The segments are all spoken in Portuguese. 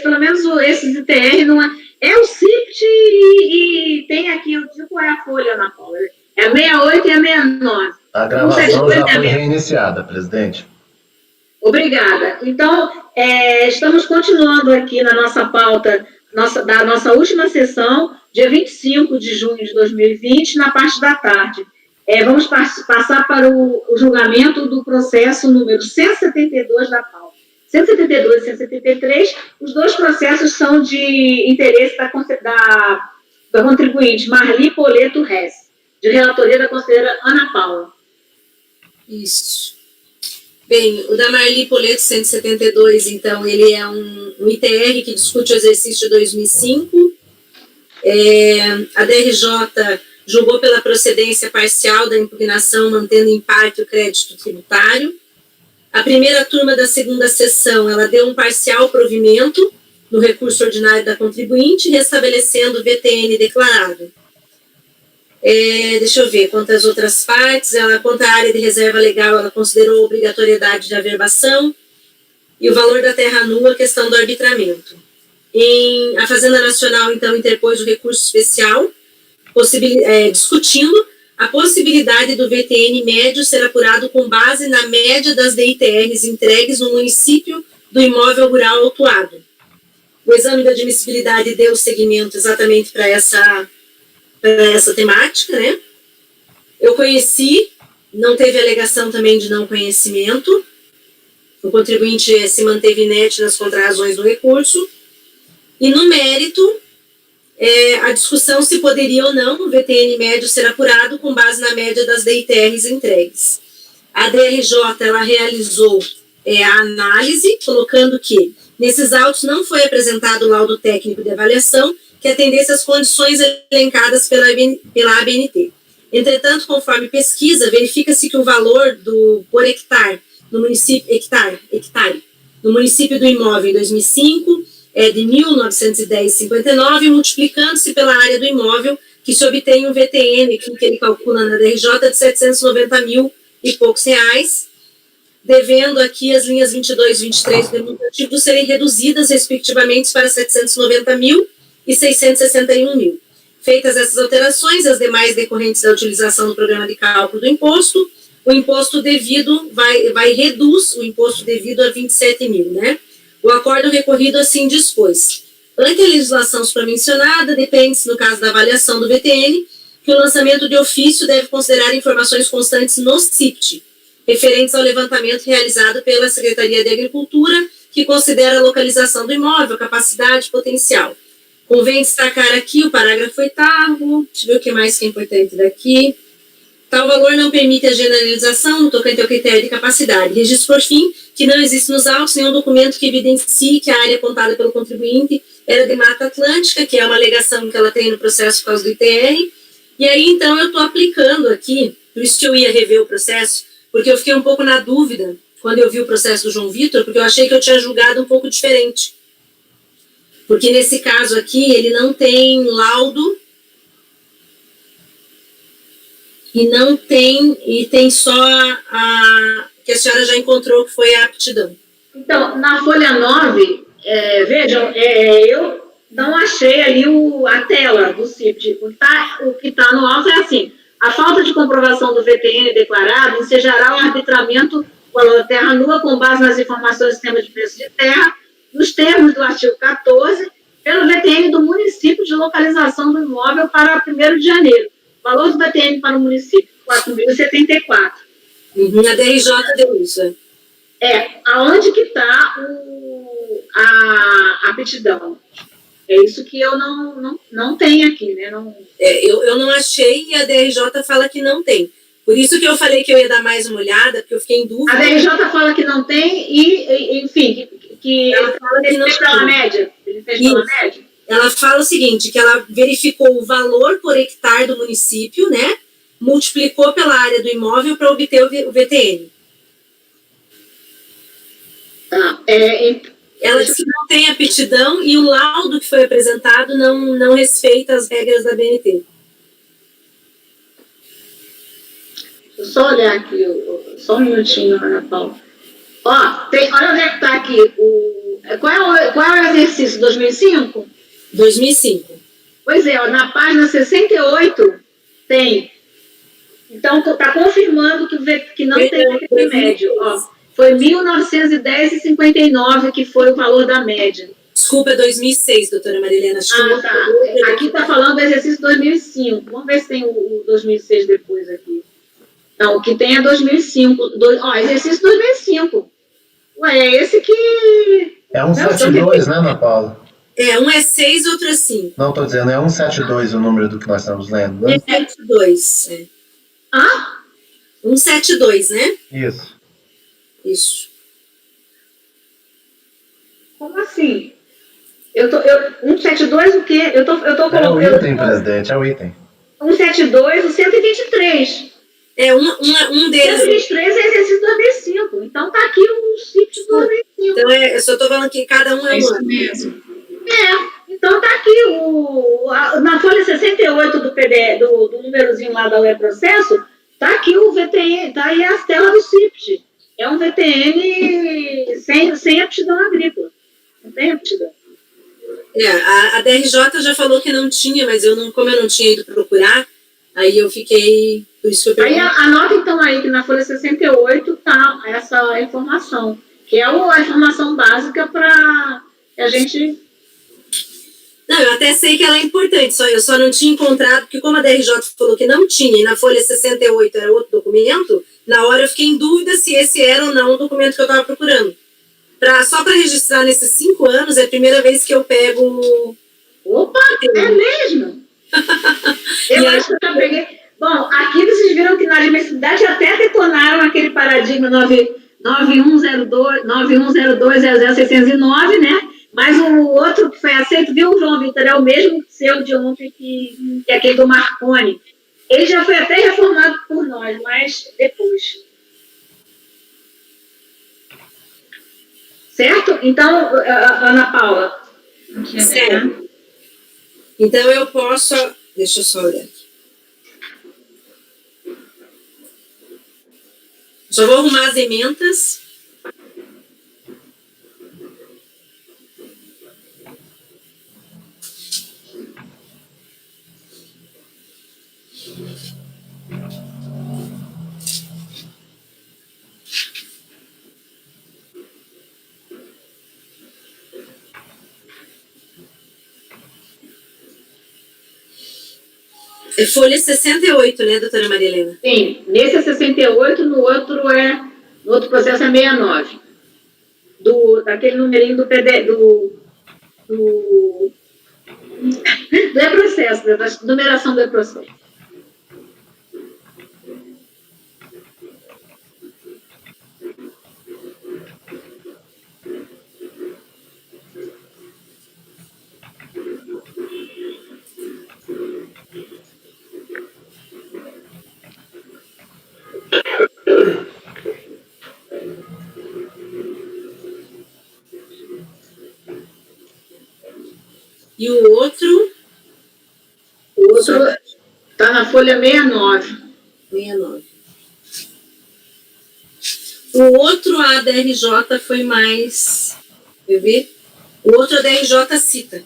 pelo menos esses ITR não é. É o CIPT e tem aqui, eu digo qual é a folha, Ana Paula. É a 68 e a 69. A gravação já foi reiniciada, presidente. Obrigada. Então, estamos continuando aqui na nossa pauta da nossa última sessão, dia 25 de junho de 2020, na parte da tarde. Vamos passar para o julgamento do processo número 172 da pauta. 172 e 173, os dois processos são de interesse da contribuinte Marli Poleto Rez, de relatoria da conselheira Ana Paula. Isso. Bem, o da Marli Poleto 172, então, ele é um ITR que discute o exercício de 2005. A DRJ julgou pela procedência parcial da impugnação, mantendo em parte o crédito tributário. A primeira turma da segunda sessão, ela deu um parcial provimento no recurso ordinário da contribuinte, restabelecendo o VTN declarado. Deixa eu ver, quanto às outras partes, quanto à área de reserva legal, ela considerou a obrigatoriedade de averbação e o valor da terra nua, a questão do arbitramento. A Fazenda Nacional, então, interpôs o recurso especial, discutindo a possibilidade do VTN médio ser apurado com base na média das DITRs entregues no município do imóvel rural autuado. O exame da admissibilidade deu seguimento exatamente para essa temática, né? Eu conheci, não teve alegação também de não conhecimento, o contribuinte se manteve inerte nas contrarrazões do recurso, e no mérito, a discussão se poderia ou não o VTN médio ser apurado com base na média das DITRs entregues. A DRJ, ela realizou a análise, colocando que nesses autos não foi apresentado o laudo técnico de avaliação que atendesse às condições elencadas pela ABNT. Entretanto, conforme pesquisa, verifica-se que o valor por hectare no município do imóvel em 2005 é de R$ 1.910,59, multiplicando-se pela área do imóvel, que se obtém um VTN, que ele calcula na DRJ, de R$ 790 mil e poucos reais, devendo aqui as linhas 22 e 23 do demonstrativo serem reduzidas, respectivamente, para 790 mil e 661 mil. Feitas essas alterações, as demais decorrentes da utilização do programa de cálculo do imposto, o imposto devido reduz o imposto devido a 27 mil, né? O acordo recorrido assim dispôs. Ante a legislação supramencionada, depende-se, no caso da avaliação do VTN, que o lançamento de ofício deve considerar informações constantes no CIPT, referentes ao levantamento realizado pela Secretaria de Agricultura, que considera a localização do imóvel, capacidade, potencial. Convém destacar aqui o parágrafo 8º, deixa eu ver o que mais que é importante daqui. Tal valor não permite a generalização no tocante ao critério de capacidade. Registro, por fim, que não existe nos autos nenhum documento que evidencie que a área apontada pelo contribuinte era de Mata Atlântica, que é uma alegação que ela tem no processo por causa do ITR. E aí, então, eu estou aplicando aqui, por isso que eu ia rever o processo, porque eu fiquei um pouco na dúvida quando eu vi o processo do João Vitor, porque eu achei que eu tinha julgado um pouco diferente. Porque nesse caso aqui, ele não tem laudo, e tem só que a senhora já encontrou, que foi a aptidão. Então, na folha 9, vejam, eu não achei ali a tela do CIPT. O que está no alto é assim: a falta de comprovação do VTN declarado ensejará o arbitramento do valor da terra nua com base nas informações do sistema de preço de terra, nos termos do artigo 14, pelo VTN do município de localização do imóvel para 1º de janeiro. Valor do VTN para o município, R$ 4.074. A DRJ deu isso. Aonde que está a aptidão? É isso que eu não tenho aqui, né? Eu não achei e a DRJ fala que não tem. Por isso que eu falei que eu ia dar mais uma olhada, porque eu fiquei em dúvida. A DRJ fala que não tem e enfim, que ela fala que ele não fez pela média. Ele fez pela média? Ela fala o seguinte, que ela verificou o valor por hectare do município, né? Multiplicou pela área do imóvel para obter o VTN. Ela disse que não tem aptidão e o laudo que foi apresentado não respeita as regras da BNT. Deixa eu só olhar aqui, só um minutinho, Ana Paula. Olha onde é que está aqui. Qual é o exercício 2005? 2005. Pois é, ó, na página 68 tem. Então, está confirmando que não tem aquele médio. Ó, foi 1.910,59 que foi o valor da média. Desculpa, é 2006, doutora Marilena. Tá. Aqui está falando do exercício 2005. Vamos ver se tem o 2006 depois aqui. Não, o que tem é 2005. Exercício 2005. Ué, é esse que... É 172, né, Ana Paula? Um é 6, outro é 5. Não, estou dizendo, é 172 o número do que nós estamos lendo, né? 172, é. 172, né? Isso. Isso. Como assim? 172 o quê? Eu tô colocando... É o item, presidente, é o item. 172, o 123. Um deles... 123 é exercício 2005. Então tá aqui o CIP de 2005. Então, eu só estou falando que cada um é um ano. Mesmo. Então tá aqui na folha 68 do PDF, do númerozinho lá da processo, tá aqui o VTN, tá aí as telas do CIPT. É um VTN sem aptidão agrícola. Não tem aptidão. A DRJ já falou que não tinha, mas como eu não tinha ido procurar, aí eu fiquei... Por isso que eu perguntei. Aí anota então aí que na folha 68 tá essa informação, que é a informação básica para a gente... Não, eu até sei que ela é importante, eu só não tinha encontrado, porque como a DRJ falou que não tinha, e na folha 68 era outro documento, na hora eu fiquei em dúvida se esse era ou não o documento que eu estava procurando. Só para registrar nesses 5 anos, é a primeira vez que eu pego... Opa, é mesmo? Eu acho que eu já peguei... Bom, aqui vocês viram que na universidade até detonaram aquele paradigma 9102.00609, né? Mas o outro que foi aceito, viu, João Vitor, é o mesmo seu de ontem, que é aquele do Marconi. Ele já foi até reformado por nós, mas depois. Certo? Então, Ana Paula. Certo. Então, eu posso... Deixa eu só olhar aqui. Só vou arrumar as emendas. É folha 68, né, doutora Marilena? Sim, nesse é 68, no outro processo é 69. Daquele numerinho do PD, do e-processo, da numeração do e-processo. E o outro? O outro está na folha 69. 69. O outro, a DRJ foi mais... Quer ver? O outro, a DRJ cita.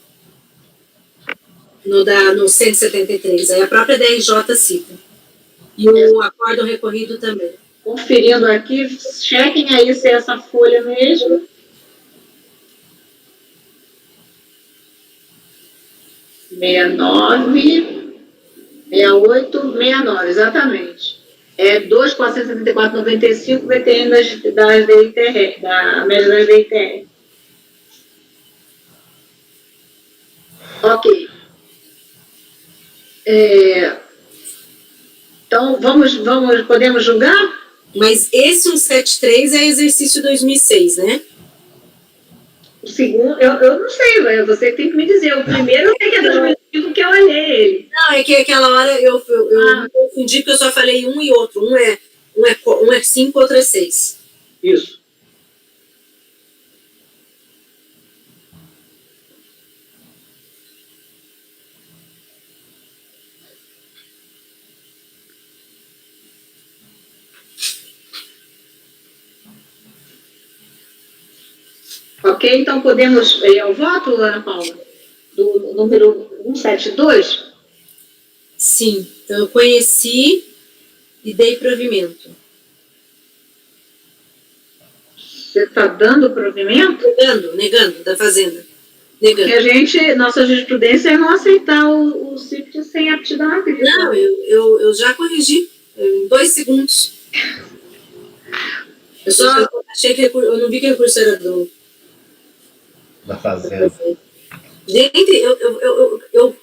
No 173. Aí a própria DRJ cita. E o acórdão recorrido também. Conferindo aqui, chequem aí se é essa folha mesmo. .69, 68, 69, exatamente. É 2.474,95 VTN das DITR, da média das DITR. Ok. Então, podemos julgar? Mas esse 173 é exercício 2006, né? O segundo, eu não sei, você tem que me dizer. O primeiro eu sei que é 2005, que eu olhei ele. Não, é que aquela hora eu confundi, porque eu só falei um e outro. Um é 5, outro é 6. Isso. Ok? Então podemos ir ao voto, Ana Paula? Do número 172? Sim, então eu conheci e dei provimento. Você está dando provimento? Negando, da Fazenda. Porque nossa jurisprudência é não aceitar o CIPT sem aptidão agrícola. Não, eu já corrigi em 2 segundos. Eu só achei que eu não vi que o recurso era Da Fazenda. Gente, eu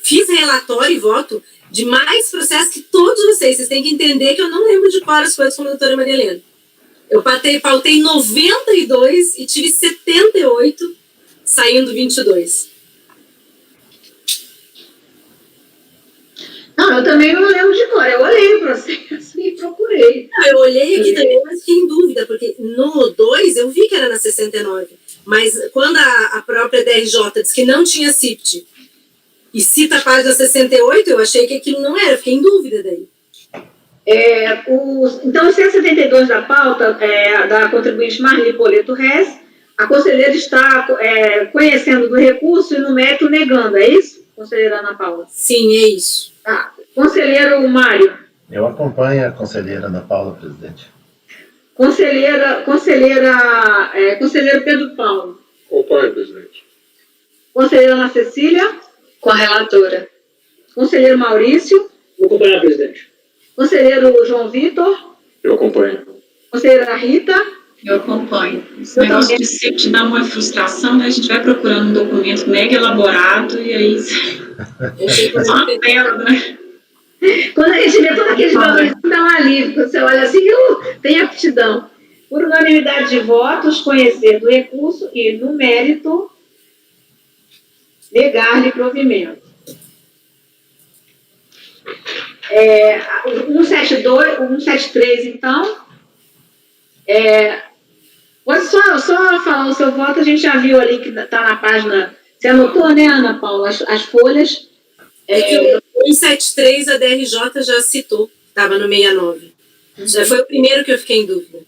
fiz relatório e voto de mais processos que todos vocês têm que entender que eu não lembro de cor as coisas como a doutora Maria Helena. Eu pautei 92 e tive 78, saindo 22. Não, eu também não lembro de cor. Eu olhei o processo e procurei. Não, eu olhei aqui também, mas fiquei em dúvida, porque no 2 eu vi que era na 69. Mas quando a própria DRJ disse que não tinha CIPT e cita a página 68, eu achei que aquilo não era, fiquei em dúvida daí. Então, o 172 da pauta da contribuinte Marli Poleto Rez, a conselheira está conhecendo do recurso e no mérito negando, é isso, conselheira Ana Paula? Sim, é isso. Tá. Conselheiro Mário. Eu acompanho a conselheira Ana Paula, presidente. Conselheiro Pedro Paulo. Acompanho, presidente. Conselheira Ana Cecília. Com a relatora. Conselheiro Maurício. Vou acompanhar, presidente. Conselheiro João Vitor. Eu acompanho. Conselheira Rita. Eu acompanho. Esse negócio de CIPT dá uma frustração, né? A gente vai procurando um documento mega elaborado e aí é só uma tela, né? Quando a gente vê todos aqueles valores, dá um alívio. Quando você olha assim, tem aptidão. Por unanimidade de votos, conhecer do recurso e, no mérito, negar-lhe provimento. 173, então. Pode só falar o seu voto, a gente já viu ali que está na página. Você anotou, né, Ana Paula, as folhas? 173 a DRJ já citou, estava no 69. Já foi o primeiro que eu fiquei em dúvida.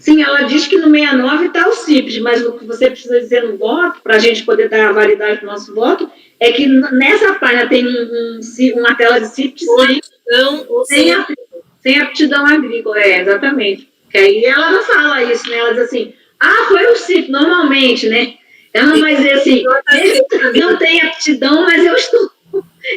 Sim, ela diz que no 69 está o CIPS, mas o que você precisa dizer no voto, para a gente poder dar a validade do nosso voto, é que nessa página tem uma tela de CIPS sem aptidão agrícola. Exatamente. Que aí ela não fala isso, né? Ela diz assim, foi o CIPS, normalmente, né? Ela não vai dizer assim, não tem aptidão, mas eu estou...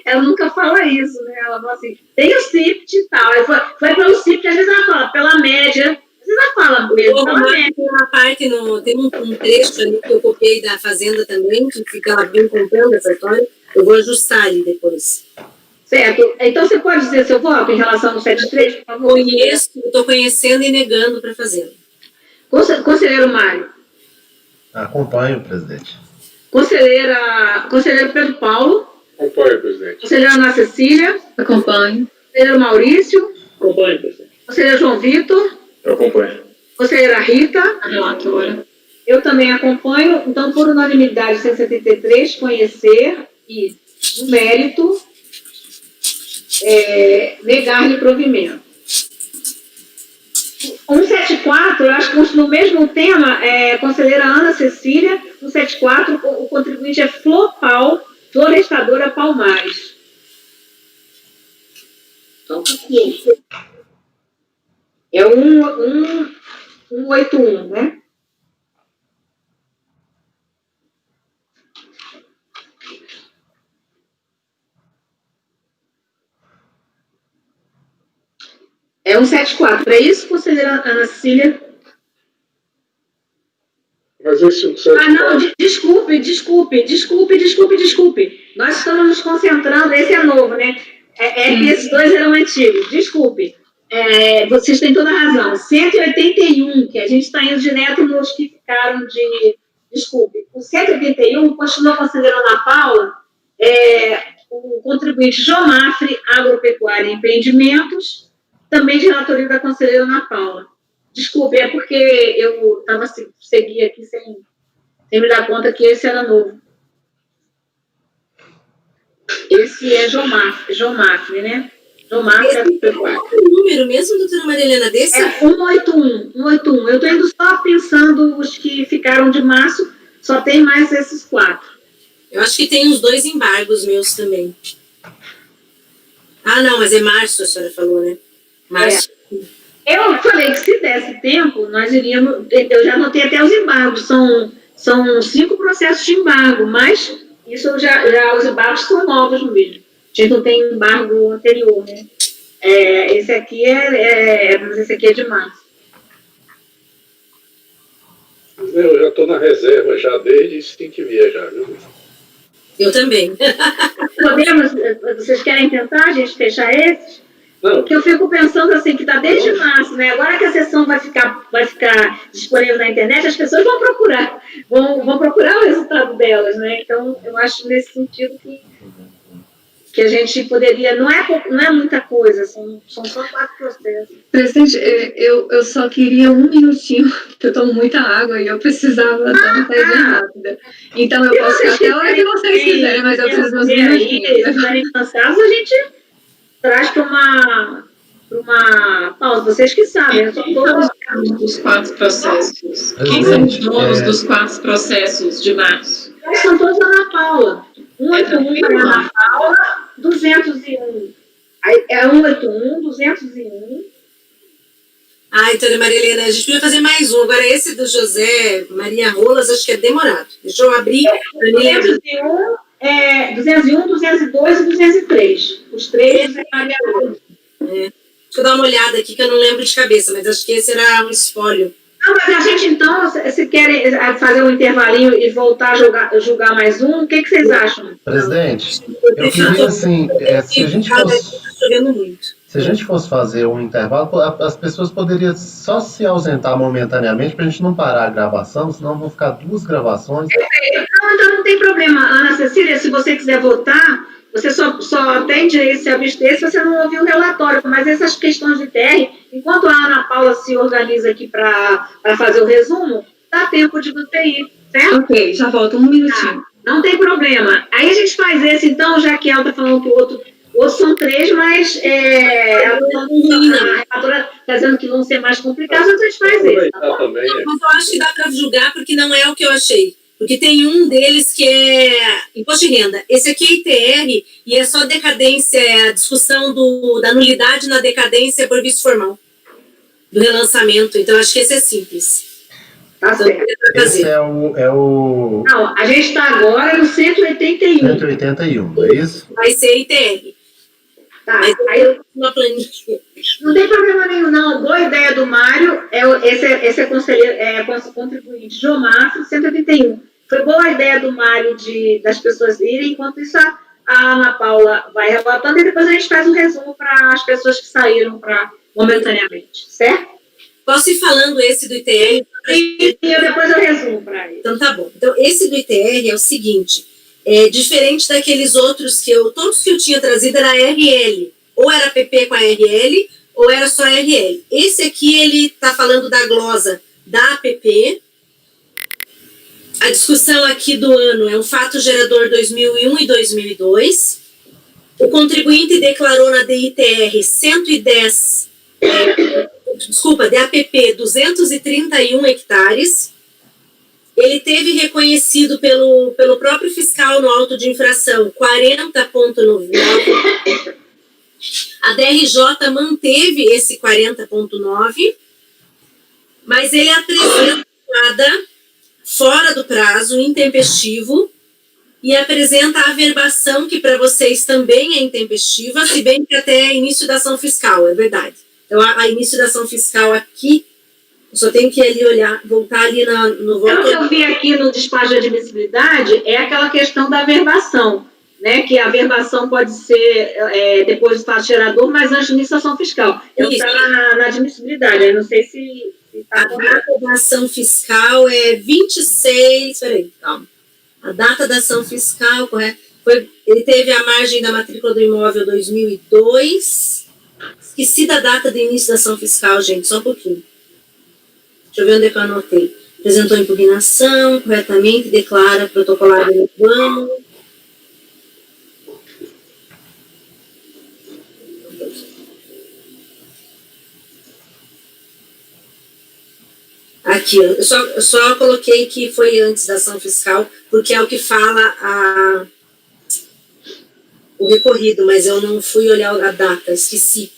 Ela nunca fala isso, né? Ela fala assim, tem o CIPT e tal. Aí foi pelo CIPT, às vezes ela fala, pela média. Às vezes ela fala mesmo, pela média. Tem uma parte, tem um trecho ali que eu copiei da Fazenda também, que fica lá bem contando essa história. Eu vou ajustar ali depois. Certo. Então, você pode dizer seu voto em relação ao 73, por favor? Estou conhecendo e negando para a Fazenda. Conselheiro Mário. Acompanho, presidente. Conselheiro Pedro Paulo. Acompanho, presidente. Conselheira Ana Cecília. Acompanho. Conselheiro Maurício. Acompanho, presidente. Conselheiro João Vitor. Eu acompanho. Conselheira Rita. A relatora. Eu também acompanho. Então, por unanimidade, 173, conhecer e, no mérito, negar-lhe provimento. 174, eu acho que no mesmo tema, conselheira Ana Cecília, 174, o contribuinte é Florestadora Palmares. Então, é 181, né? É 174, é isso, conselheira Ana Cecília? Mas esse 174... não, desculpe. Nós estamos nos concentrando, esse é novo, né? Que esses dois eram antigos, desculpe. Vocês têm toda a razão. 181, que a gente está indo direto nos que ficaram de... Desculpe. O 181 continua considerando a Paula o contribuinte Jomafre Agropecuária e Empreendimentos, também de relatoria da conselheira Ana Paula. Desculpe, é porque eu segui aqui sem me dar conta que esse era novo. Esse é Jomafre, né? João Márcio foi 4. O número mesmo, doutora Marilena, desse? É 181. Eu estou indo só pensando os que ficaram de março, só tem mais esses 4. Eu acho que tem uns 2 embargos meus também. Ah, não, mas é março, a senhora falou, né? Março. Eu falei que se desse tempo, nós iríamos. Eu já anotei até os embargos, são 5 processos de embargo, mas isso os embargos são novos mesmo. A gente não tem embargo anterior, né? Esse aqui esse aqui é de março. Eu já estou na reserva já desde 5h30 já, viu? Eu também. Vocês querem tentar a gente fechar esses? Não. Porque eu fico pensando assim, que está desde março, né? Agora que a sessão vai ficar disponível na internet, as pessoas vão procurar o resultado delas, né? Então, eu acho nesse sentido que a gente poderia, não é muita coisa, são só 4 processos. Presidente, eu só queria 1 minutinho, porque eu tomo muita água e eu precisava dar uma saída rápida. Então eu posso ficar até a hora que vocês quiserem, mas eu preciso dos minutinhos. Se estiverem cansados, a gente traz para uma pausa. Vocês que sabem, eu só estou... Dos 4 processos. Quem são os donos dos 4 processos de março? São todos da Ana Paula. 181 para a Ana Paula, 201. É 181, 201. Doutora Marilena, a gente podia fazer mais um. Agora, esse do José Maria Rolas, acho que é demorado. Deixa eu abrir. 201, 202 e 203. Os 3 José Maria Rolas. Deixa eu dar uma olhada aqui, que eu não lembro de cabeça, mas acho que esse era um espólio. Não, mas a gente, então, se querem fazer um intervalinho e voltar a julgar mais um, o que vocês acham? Presidente, eu queria, assim, se a gente fosse fazer um intervalo, as pessoas poderiam só se ausentar momentaneamente para a gente não parar a gravação, senão vão ficar 2 gravações. Não, então não tem problema. Ana Cecília, se você quiser votar, você só tem direito de se abster se você não ouviu o relatório, mas essas questões de TR, enquanto a Ana Paula se organiza aqui para fazer o resumo, dá tempo de você ir, certo? Ok, já volto 1 minutinho. Não tem problema. Aí a gente faz esse, então, já que ela está falando que o outro são 3, mas a relatora está dizendo que vão ser mais complicados, então a gente faz esse. Tá bom? Também, Mas eu acho que dá para julgar, porque não é o que eu achei. Porque tem um deles que é imposto de renda. Esse aqui é ITR e é só decadência, a discussão da nulidade na decadência por vício formal, do relançamento. Então, acho que esse é simples. Tá certo. Esse é o... Não, a gente está agora no 181. 181, não é isso? Vai ser ITR. Tá, Mas aí eu... uma planilha. Não tem problema nenhum, não. Boa ideia do Mário. Esse é conselheiro, contribuinte João Márcio, 181. Foi boa a ideia do Mário das pessoas irem, enquanto isso a Ana Paula vai relatando e depois a gente faz um resumo para as pessoas que saíram momentaneamente, certo? Posso ir falando esse do ITR? E depois eu resumo para ele. Então, tá bom. Então, esse do ITR é o seguinte, diferente daqueles outros todos que eu tinha trazido era RL, ou era PP com a RL, ou era só RL. Esse aqui, ele está falando da glosa da APP. A discussão aqui do ano é um fato gerador 2001 e 2002. O contribuinte declarou na DITR 110, DAPP 231 hectares. Ele teve reconhecido pelo próprio fiscal no auto de infração 40,99. A DRJ manteve esse 40,9, mas ele apresenta nada fora do prazo, intempestivo, e apresenta a averbação, que para vocês também é intempestiva, se bem que até início da ação fiscal, é verdade. Então, a início da ação fiscal aqui, eu só tenho que ali voltar ali no voto. O que eu vi aqui no despacho de admissibilidade é aquela questão da averbação, né? Que a averbação pode ser depois do fato gerador, mas antes da iniciação fiscal. Eu está na admissibilidade, eu não sei se a data da ação fiscal é 26... Peraí, calma. A data da ação fiscal, correto? Ele teve a margem da matrícula do imóvel 2002. Esqueci da data do início da ação fiscal, gente, só um pouquinho. Deixa eu ver onde é que eu anotei. Apresentou impugnação, corretamente, declara protocolado no plano. Aqui, eu só coloquei que foi antes da ação fiscal, porque é o que fala o recorrido, mas eu não fui olhar a data, esqueci.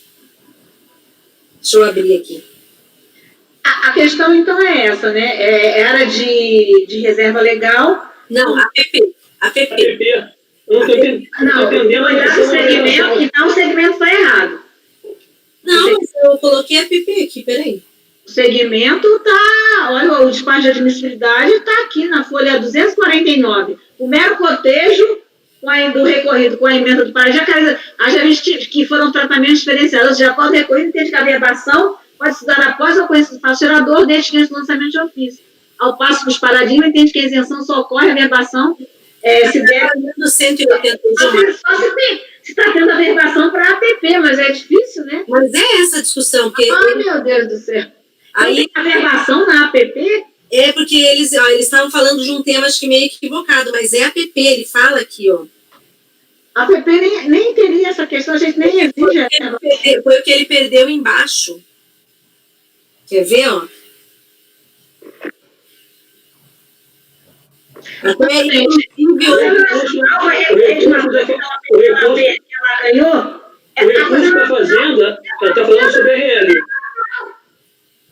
Deixa eu abrir aqui. A questão, então, é essa, né? Era de reserva legal. Não, APP. Eu não estou entendendo. Olhar o segmento, então o segmento está errado. Não, mas eu coloquei APP aqui, peraí. O segmento está, olha, o despacho de admissibilidade está aqui na folha 249. O mero cotejo do recorrido com a emenda do Pará, haja visto que foram tratamentos diferenciados, de acordo com o recorrido, entende que a averbação pode se dar após a ocorrência do fato gerador, desde que antes do lançamento de ofício. Ao passo que os paradigmas entende que a isenção só ocorre, a averbação se der... No 180 se está tendo averbação para APP, mas é difícil, né? Mas é essa a discussão. Porque meu Deus do céu. Aí, a averbação na APP? É porque eles estavam falando de um tema, acho que meio equivocado, mas é APP, ele fala aqui, ó. A APP nem teria essa questão, a gente nem exige. Foi o que ele perdeu embaixo. Quer ver, ó? Até aí, o recurso da Fazenda está falando sobre a RL.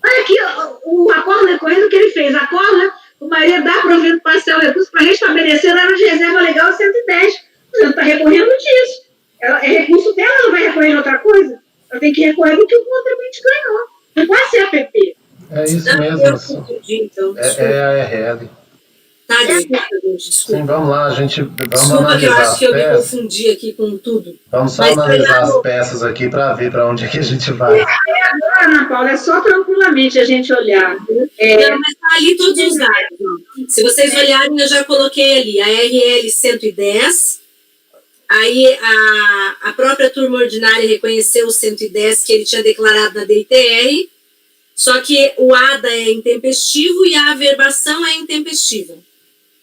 Olha aqui, o acordo recorrendo que ele fez. Acordo, o Maria dá provimento parcial recurso para restabelecer a área de reserva legal 110. Você não está recorrendo disso. É recurso dela, ela vai recorrer de outra coisa? Ela tem que recorrer do que o contribuinte ganhou. Não pode ser APP. É isso mesmo. Então, é a RL. Tá, desculpa. Sim, vamos lá, vamos desculpa, analisar que eu acho que eu me peças. confundi aqui com tudo. Vamos só analisar as peças aqui para ver para onde é que a gente vai. Agora, Ana Paula, é só tranquilamente a gente olhar. Não, mas tá ali todos os dados. Se vocês olharem, eu já coloquei ali a RL 110. Aí a própria turma ordinária reconheceu o 110 que ele tinha declarado na DITR, só que o ADA é intempestivo e a averbação é intempestiva.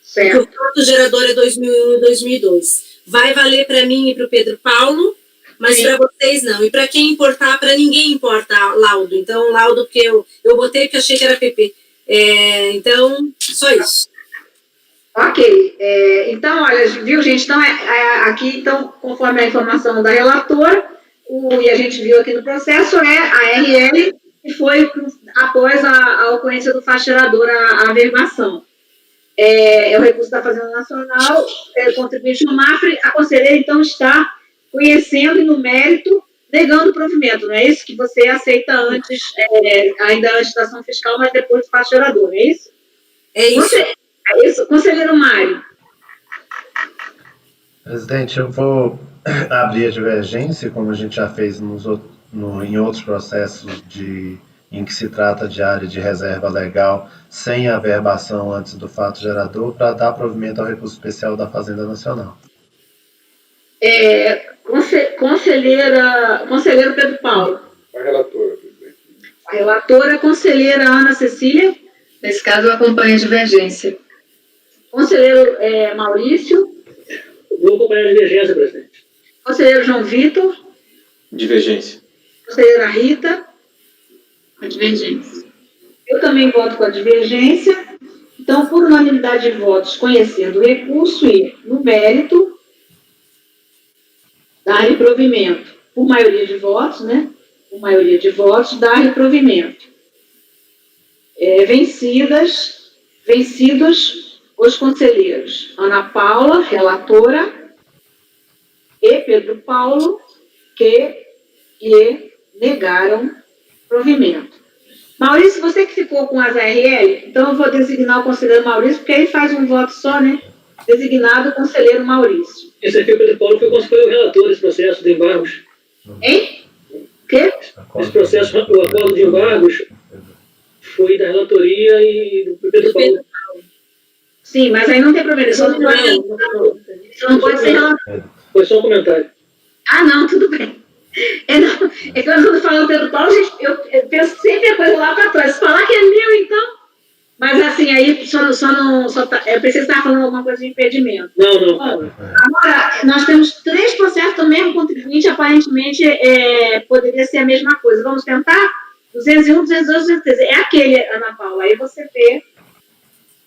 Certo. O fato gerador é 2001 e 2002. Vai valer para mim e para o Pedro Paulo, mas para vocês não. E para quem importar, para ninguém importa laudo. Então, laudo que eu botei porque achei que era PP. Então, só isso. Ok. Então, olha, viu, gente? Então, aqui, então, conforme a informação da relatora, e a gente viu aqui no processo, a RL, que foi após a ocorrência do fato gerador, a averbação. É o recurso da Fazenda Nacional, contribuinte no MAFRE, a conselheira, então, está conhecendo e no mérito, negando o provimento, não é isso? Que você aceita antes, ainda antes da ação fiscal, mas depois do fato gerador, não é isso? É isso. É isso, conselheiro Mário. Presidente, eu vou abrir a divergência, como a gente já fez em outros processos em que se trata de área de reserva legal sem averbação antes do fato gerador, para dar provimento ao recurso especial da Fazenda Nacional. Conselheiro Pedro Paulo. A relatora. A relatora, conselheira Ana Cecília. Nesse caso, eu acompanho a divergência. Conselheiro Maurício. Vou acompanhar a divergência, presidente. Conselheiro João Vitor. Divergência. Conselheira Rita. A divergência. Eu também voto com a divergência. Então, por unanimidade de votos, conhecendo o recurso e, no mérito, dar reprovimento. Por maioria de votos, né? Por maioria de votos, dar reprovimento. Vencidos os conselheiros Ana Paula, relatora, e Pedro Paulo, que lhe negaram provimento. Maurício, você que ficou com as ARL, então eu vou designar o conselheiro Maurício, porque ele faz um voto só, né? Designado o conselheiro Maurício. Esse aqui, o Pedro Paulo, foi o relator desse processo de embargos. Hein? O quê? Esse processo, o acordo de embargos, foi da relatoria e do Pedro Paulo. Sim, mas aí não tem problema. Isso não pode ser relator. Foi só um comentário. Ah, não, tudo bem. É que quando eu falo Pedro Paulo, gente, eu penso sempre a coisa lá para trás. Se falar que é meu, então... Mas assim, aí eu pensei que você estava falando alguma coisa de impedimento. Não. Bom, agora, nós temos 3 processos do mesmo contribuinte, aparentemente poderia ser a mesma coisa. Vamos tentar? 201, 202, 203. É aquele, Ana Paula, aí você vê.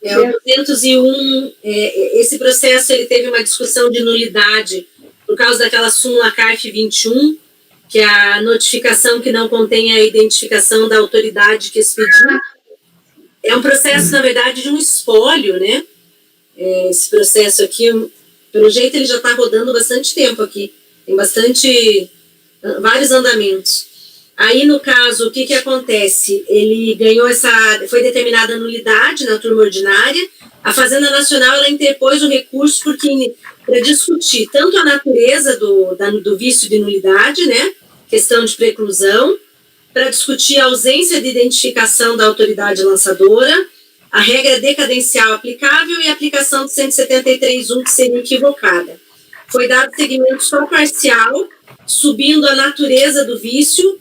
O 201, esse processo ele teve uma discussão de nulidade por causa daquela súmula CARF 21, que é a notificação que não contém a identificação da autoridade que expediu. É um processo, na verdade, de um espólio, né? Esse processo aqui, pelo jeito, ele já está rodando bastante tempo aqui. Tem vários andamentos. Aí, no caso, o que acontece? Ele ganhou foi determinada a nulidade na turma ordinária. A Fazenda Nacional, ela interpôs o recurso para discutir tanto a natureza do vício de nulidade, né? Questão de preclusão, para discutir a ausência de identificação da autoridade lançadora, a regra decadencial aplicável e a aplicação do 173.1, que seria equivocada. Foi dado seguimento só parcial, subindo a natureza do vício,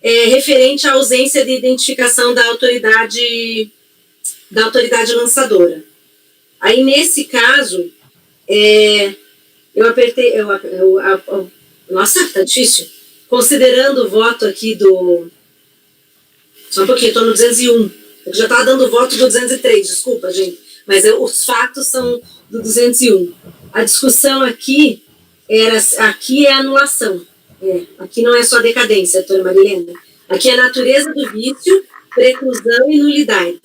referente à ausência de identificação da autoridade lançadora. Aí, nesse caso, eu apertei... Nossa, tá difícil. Considerando o voto aqui Só um pouquinho, estou no 201. Eu já estava dando o voto do 203, desculpa, gente. Mas os fatos são do 201. A discussão aqui aqui é anulação. Aqui não é só decadência, doutora Marilena. Aqui é a natureza do vício, preclusão e nulidade.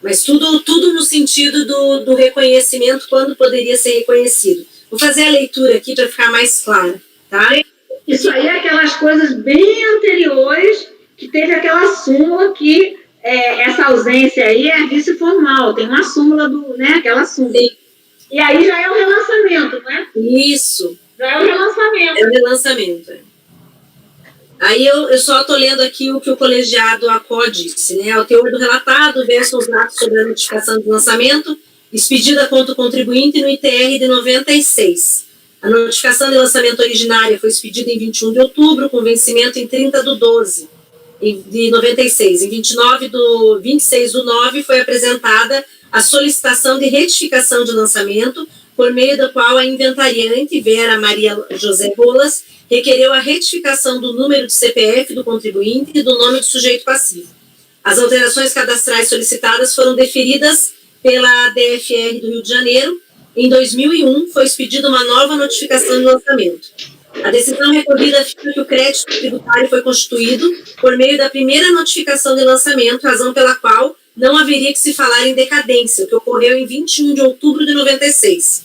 Mas tudo no sentido do reconhecimento, quando poderia ser reconhecido. Vou fazer a leitura aqui para ficar mais clara, tá? Isso aí é aquelas coisas bem anteriores, que teve aquela súmula que essa ausência aí é vício formal. Tem uma súmula aquela súmula. Sim. E aí já é o relançamento, né? Isso. Já é o relançamento. É o relançamento. Aí eu só estou lendo aqui o que o colegiado ACO disse, né? O teor do relatado versus os atos sobre a notificação de lançamento, expedida contra o contribuinte no ITR de 96. A notificação de lançamento originária foi expedida em 21 de outubro, com vencimento em 30/12 de 96. Em 26/9 foi apresentada a solicitação de retificação de lançamento, por meio da qual a inventariante Vera Maria José Rolas requereu a retificação do número de CPF do contribuinte e do nome do sujeito passivo. As alterações cadastrais solicitadas foram deferidas pela DFR do Rio de Janeiro. Em 2001, foi expedida uma nova notificação de lançamento. A decisão recorrida afirma que o crédito tributário foi constituído por meio da primeira notificação de lançamento, razão pela qual não haveria que se falar em decadência, que ocorreu em 21 de outubro de 96.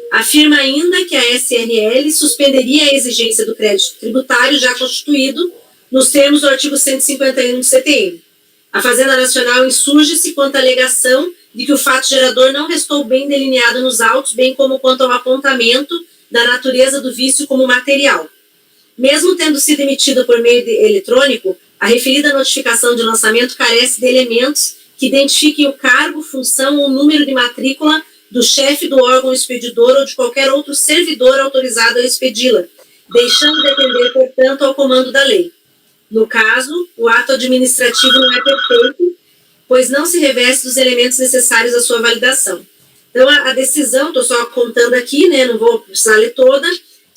Afirma ainda que a SRL suspenderia a exigência do crédito tributário já constituído nos termos do artigo 151 do CTN. A Fazenda Nacional insurge-se quanto à alegação de que o fato gerador não restou bem delineado nos autos, bem como quanto ao apontamento da natureza do vício como material. Mesmo tendo sido emitida por meio eletrônico, a referida notificação de lançamento carece de elementos que identifiquem o cargo, função ou número de matrícula do chefe do órgão expedidor ou de qualquer outro servidor autorizado a expedi-la, deixando de atender, portanto, ao comando da lei. No caso, o ato administrativo não é perfeito, pois não se reveste dos elementos necessários à sua validação. Então, a decisão, estou só contando aqui, né, não vou precisar ler toda,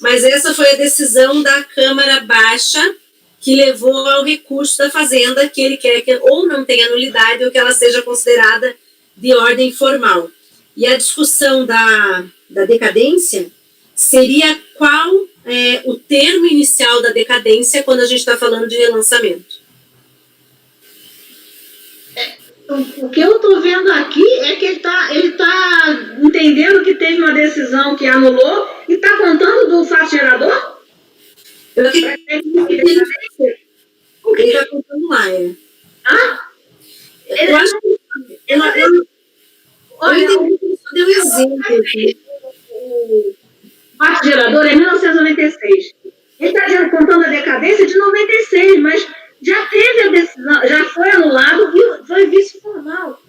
mas essa foi a decisão da Câmara Baixa que levou ao recurso da Fazenda, que ele quer que ou não tenha nulidade ou que ela seja considerada de ordem formal. E a discussão da decadência seria qual o termo inicial da decadência quando a gente está falando de relançamento. O que eu estou vendo aqui é que ele tá entendendo que teve uma decisão que anulou e está contando do fato gerador? Ele está contando lá, Eu acho que... Olha, eu dei um exemplo aqui. O fato gerador é 1996. Ele está contando a decadência de 96, mas já teve a decisão, já foi anulado e foi vício formal.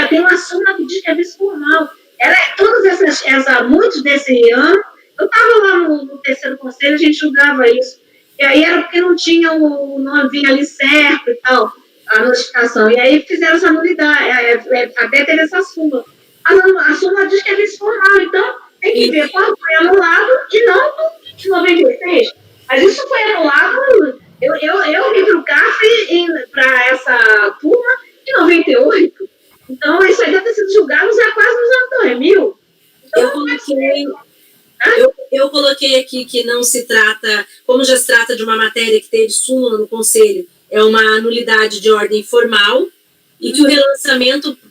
Tem uma súmula que diz que é vício formal. Muitos desse ano, eu estava lá no terceiro conselho, a gente julgava isso. E aí era porque não tinha o nome, vinha ali certo e tal, a notificação. E aí fizeram essa nulidade, até teve essa súmula. A súmula diz que é vício formal, então tem que ver qual foi anulado e não de 96. Mas isso foi anulado. Eu vim para o CAF eu coloquei aqui que não se trata, como já se trata de uma matéria que teve súmula no Conselho, é uma nulidade de ordem formal, e que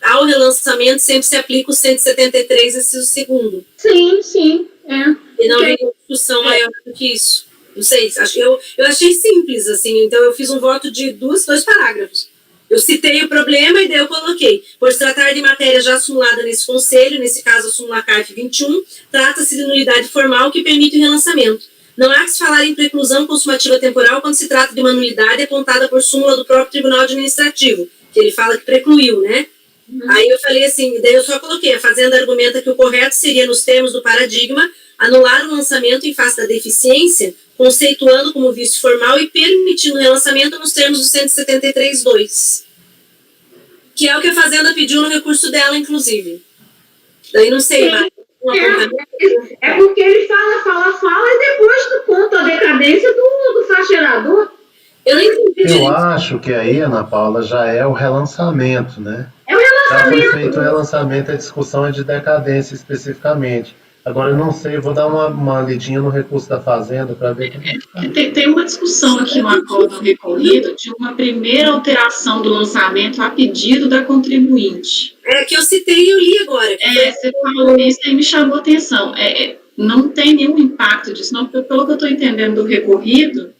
ao relançamento sempre se aplica o 173, inciso segundo. Sim. E não tem discussão maior do que isso. Não sei, eu achei simples, assim, então eu fiz um voto de dois parágrafos. Eu citei o problema e daí eu coloquei. Por se tratar de matéria já simulada nesse conselho, nesse caso a súmula CARF 21, trata-se de nulidade formal que permite o relançamento. Não há que se falar em preclusão consumativa temporal quando se trata de uma nulidade apontada por súmula do próprio Tribunal Administrativo, que ele fala que precluiu, né? Aí eu falei assim, daí eu só coloquei, a Fazenda argumenta que o correto seria, nos termos do paradigma, anular o lançamento em face da deficiência, conceituando como vício formal e permitindo o relançamento nos termos do 173.2. Que é o que a Fazenda pediu no recurso dela, inclusive. Daí não sei, mas... É porque ele fala e depois tu conta a decadência do facheirador. Eu não entendi. Eu acho que aí, Ana Paula, já é o relançamento, né? É o relançamento. Já foi feito o relançamento, a discussão é de decadência especificamente. Agora eu não sei, eu vou dar uma lidinha no recurso da Fazenda para ver. Tem uma discussão aqui no acordo recorrido de uma primeira alteração do lançamento a pedido da contribuinte. É que eu citei e eu li agora. Você falou isso e me chamou a atenção. Não tem nenhum impacto disso, não, porque pelo que eu estou entendendo do recorrido,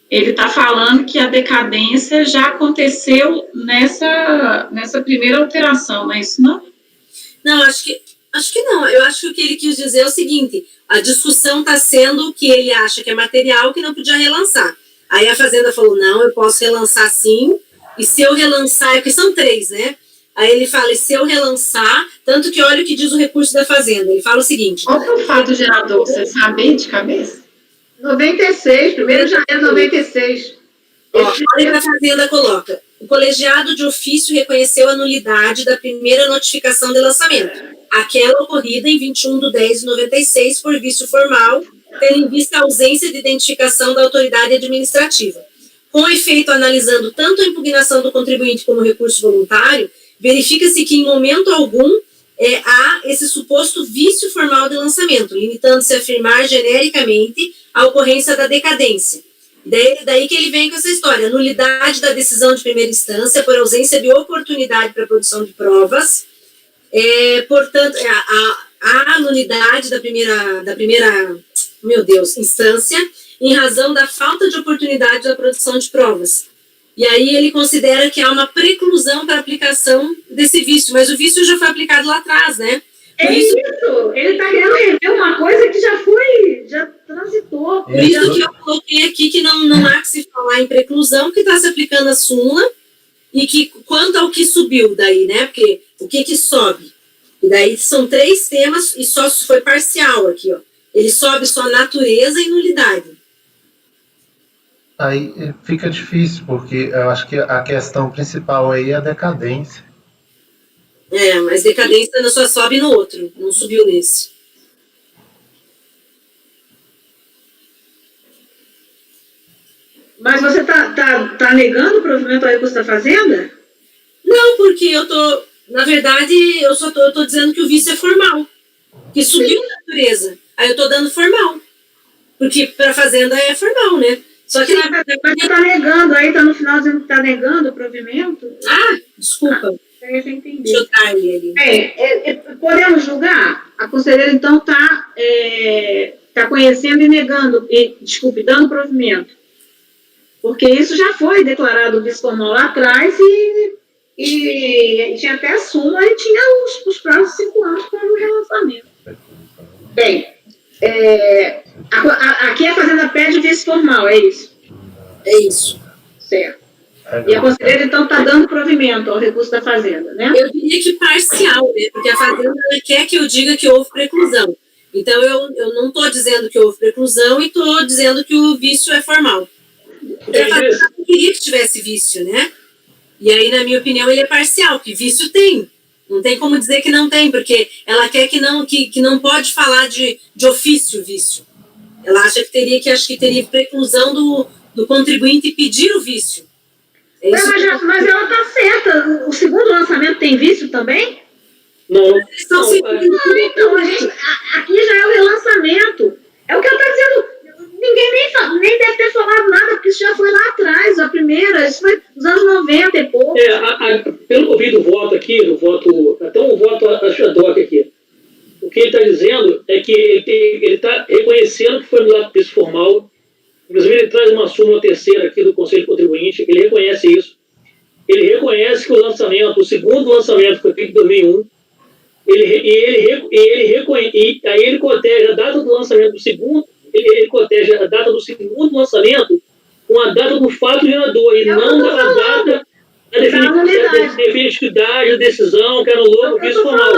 ele está falando que a decadência já aconteceu nessa primeira alteração, não é isso, não? Não, acho que não. Eu acho que o que ele quis dizer é o seguinte, a discussão está sendo que ele acha que é material que não podia relançar. Aí a Fazenda falou, não, eu posso relançar sim, e se eu relançar, porque são 3, né? Aí ele fala, e se eu relançar, tanto que olha o que diz o recurso da Fazenda, ele fala o seguinte... Qual que é o fato gerador, você sabe de cabeça? 96, 1º de janeiro de 96. Olha que a Fazenda coloca. O colegiado de ofício reconheceu a nulidade da primeira notificação de lançamento, aquela ocorrida em 21/10/96 por vício formal, tendo em vista a ausência de identificação da autoridade administrativa. Com efeito, analisando tanto a impugnação do contribuinte como o recurso voluntário, verifica-se que em momento algum há esse suposto vício formal de lançamento, limitando-se a afirmar genericamente a ocorrência da decadência. Daí que ele vem com essa história, nulidade da decisão de primeira instância por ausência de oportunidade para a produção de provas, portanto, a nulidade da primeira, meu Deus, instância, em razão da falta de oportunidade da produção de provas. E aí ele considera que há uma preclusão para a aplicação desse vício, mas o vício já foi aplicado lá atrás, né? Isso, ele está querendo rever uma coisa que já transitou. Por isso que eu coloquei aqui que não há que se falar em preclusão, que está se aplicando a súmula, e que quanto ao que subiu daí, né? Porque o que sobe? E daí são 3 temas, e só foi parcial aqui, ó. Ele sobe só natureza e nulidade. Aí fica difícil, porque eu acho que a questão principal aí é a decadência. Mas decadência só sobe no outro, não subiu nesse. Mas você tá negando o provimento ao recurso da Fazenda? Não, porque na verdade, eu tô dizendo que o vício é formal, que subiu a natureza, aí eu tô dando formal, porque para a Fazenda é formal, né? Só que mas você tá negando, aí tá no final dizendo que tá negando o provimento? Desculpa. Deixa eu entender. Deixa eu dar ele ali. Podemos julgar? A conselheira, então, tá conhecendo e negando, dando provimento. Porque isso já foi declarado vice-formal lá atrás e tinha até a súmula e tinha os próximos 5 anos para o relançamento. Bem, aqui a Fazenda pede vice-formal, é isso? É isso. Certo. E a conselheira, então, está dando provimento ao recurso da Fazenda, né? Eu diria que parcial, né? Porque a Fazenda quer que eu diga que houve preclusão. Então, eu não estou dizendo que houve preclusão e estou dizendo que o vício é formal. Porque a Fazenda não queria que tivesse vício, né? E aí, na minha opinião, ele é parcial, que vício tem. Não tem como dizer que não tem, porque ela quer que não pode falar de ofício vício. Ela acha que teria preclusão do contribuinte pedir o vício. Mas ela está certa. O segundo lançamento tem vício também? Não. Então, aqui aqui, no voto, até um voto ad hoc aqui. O que ele está dizendo é que ele está reconhecendo que foi anulado vício formal. Inclusive, ele traz uma súmula terceira aqui do Conselho Contribuinte, ele reconhece isso. Ele reconhece que o segundo lançamento foi feito em 2001, e aí ele cotege a data do lançamento do segundo, ele cotege a data do segundo lançamento com a data do fato gerador, e não a data da definitividade, da decisão, que anulou o vício formal.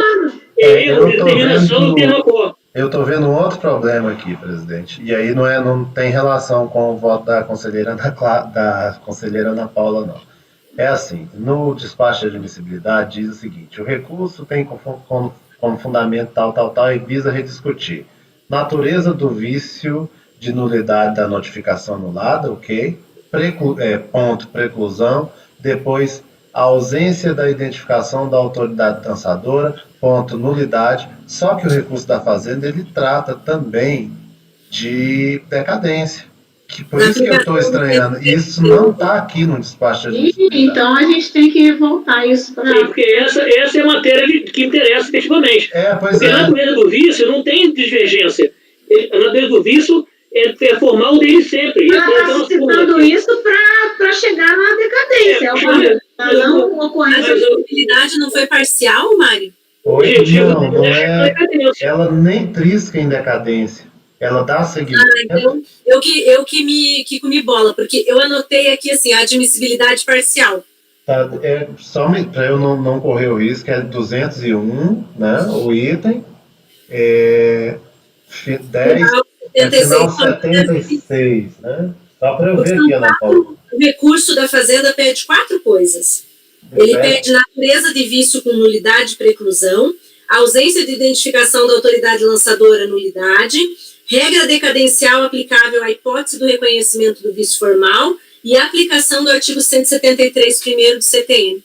É erro de determinação do termo acordo. Eu estou vendo um outro problema aqui, presidente, e aí não tem relação com o voto da conselheira Ana Paula, não. É assim, no despacho de admissibilidade diz o seguinte: o recurso tem como fundamento tal, e visa rediscutir natureza do vício de nulidade da notificação anulada, ok? Ponto, preclusão. Depois, a ausência da identificação da autoridade lançadora, ponto, nulidade. Só que o recurso da Fazenda, ele trata também de decadência. Por isso que eu estou estranhando. Isso não está aqui no despacho de admissibilidade. Então, a gente tem que voltar isso para... Sim, porque essa é a matéria que interessa efetivamente. Porque a natureza do vício não tem divergência. A natureza do vício é formal desde sempre. Ela está citando isso para chegar na decadência. A admissibilidade não foi parcial, Mário? Não é. Ela nem trisca em decadência. Ela dá seguimento. Então, eu que me bola, porque eu anotei aqui assim, a admissibilidade parcial. Tá, para eu não correr o risco, é 201, né? O item. 10. Final 76, né? Só para eu ver aqui, Ana Paula. O recurso da Fazenda pede 4 coisas. Ele pede natureza de vício com nulidade e preclusão, ausência de identificação da autoridade lançadora, nulidade, regra decadencial aplicável à hipótese do reconhecimento do vício formal e aplicação do artigo 173, primeiro do CTN.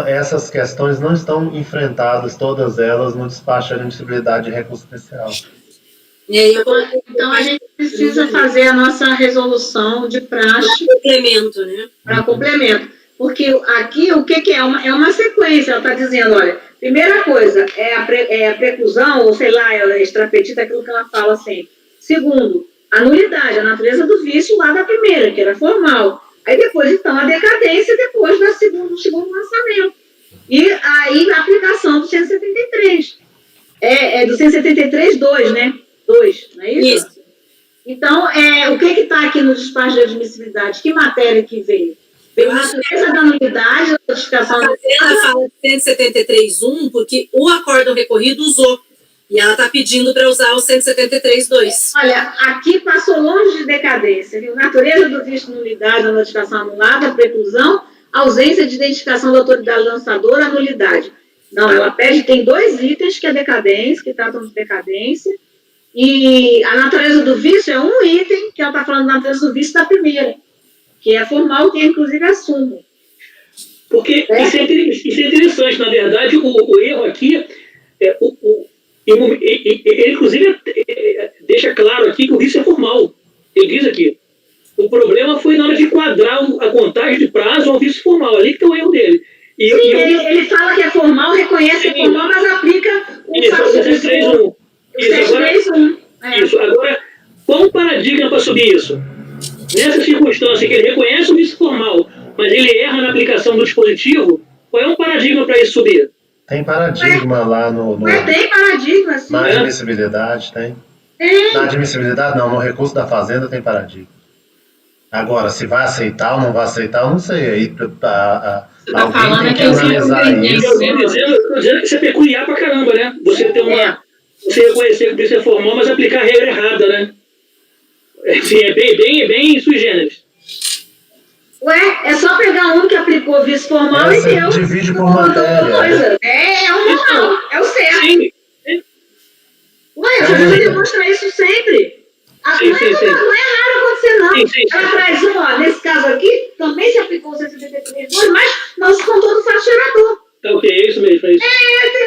Essas questões não estão enfrentadas, todas elas, no despacho de admissibilidade de recurso especial. Então, a gente precisa fazer a nossa resolução de praxe. Para complemento, né? Para complemento. Porque aqui, o que é? É uma sequência. Ela está dizendo, olha, primeira coisa, é a preclusão, ou sei lá, é extrapetita, aquilo que ela fala sempre. Segundo, a nulidade, a natureza do vício lá da primeira, que era formal. Aí depois, então, a decadência depois do segundo lançamento. E aí, a aplicação do 173. Do 173.2, né? 2, não é isso? Isso. Então, o que está aqui no despacho de admissibilidade? Que matéria que veio? Veio a natureza da nulidade, a notificação... A Fazenda fala de 173.1 porque o acórdão recorrido usou. E ela está pedindo para usar o 173.2. Olha, aqui passou longe de decadência, viu? Natureza do vício de nulidade, a notificação anulada, a preclusão, ausência de identificação da autoridade lançadora, a nulidade. Não, ela pede, tem 2 itens que é decadência, que tratam de decadência, e a natureza do vício é um item, que ela está falando da natureza do vício da primeira, que é formal, que inclusive assume. Porque isso é interessante, na verdade, o erro aqui, ele inclusive deixa claro aqui que o vício é formal. Ele diz aqui, o problema foi na hora de quadrar a contagem de prazo ao vício formal, ali que está o erro dele. Ele fala que é formal, reconhece que é formal, mas aplica o 173.1. Isso. Agora, qual o paradigma para subir isso? Nessa circunstância que ele reconhece o vício formal, mas ele erra na aplicação do dispositivo, qual é o paradigma para isso subir? Tem paradigma lá no... Tem paradigma, sim. Na admissibilidade, tem. Na admissibilidade, não. No recurso da Fazenda tem paradigma. Agora, se vai aceitar ou não vai aceitar, eu não sei. Aí alguém tem que analisar isso. Eu estou dizendo que isso é peculiar pra caramba, né? Você ter você reconhecer que isso é formal, mas aplicar a regra errada, né? Assim, é bem sui generis. É só pegar um que aplicou vício formal e deu. Divide por matéria. É o normal, é o certo. Sim. A gente demonstra isso sempre. Não é raro acontecer, não. Sim. Ela traz nesse caso aqui, também se aplicou o 173.2, mas não se contou do fato gerador. Tá ok, é isso mesmo, é isso.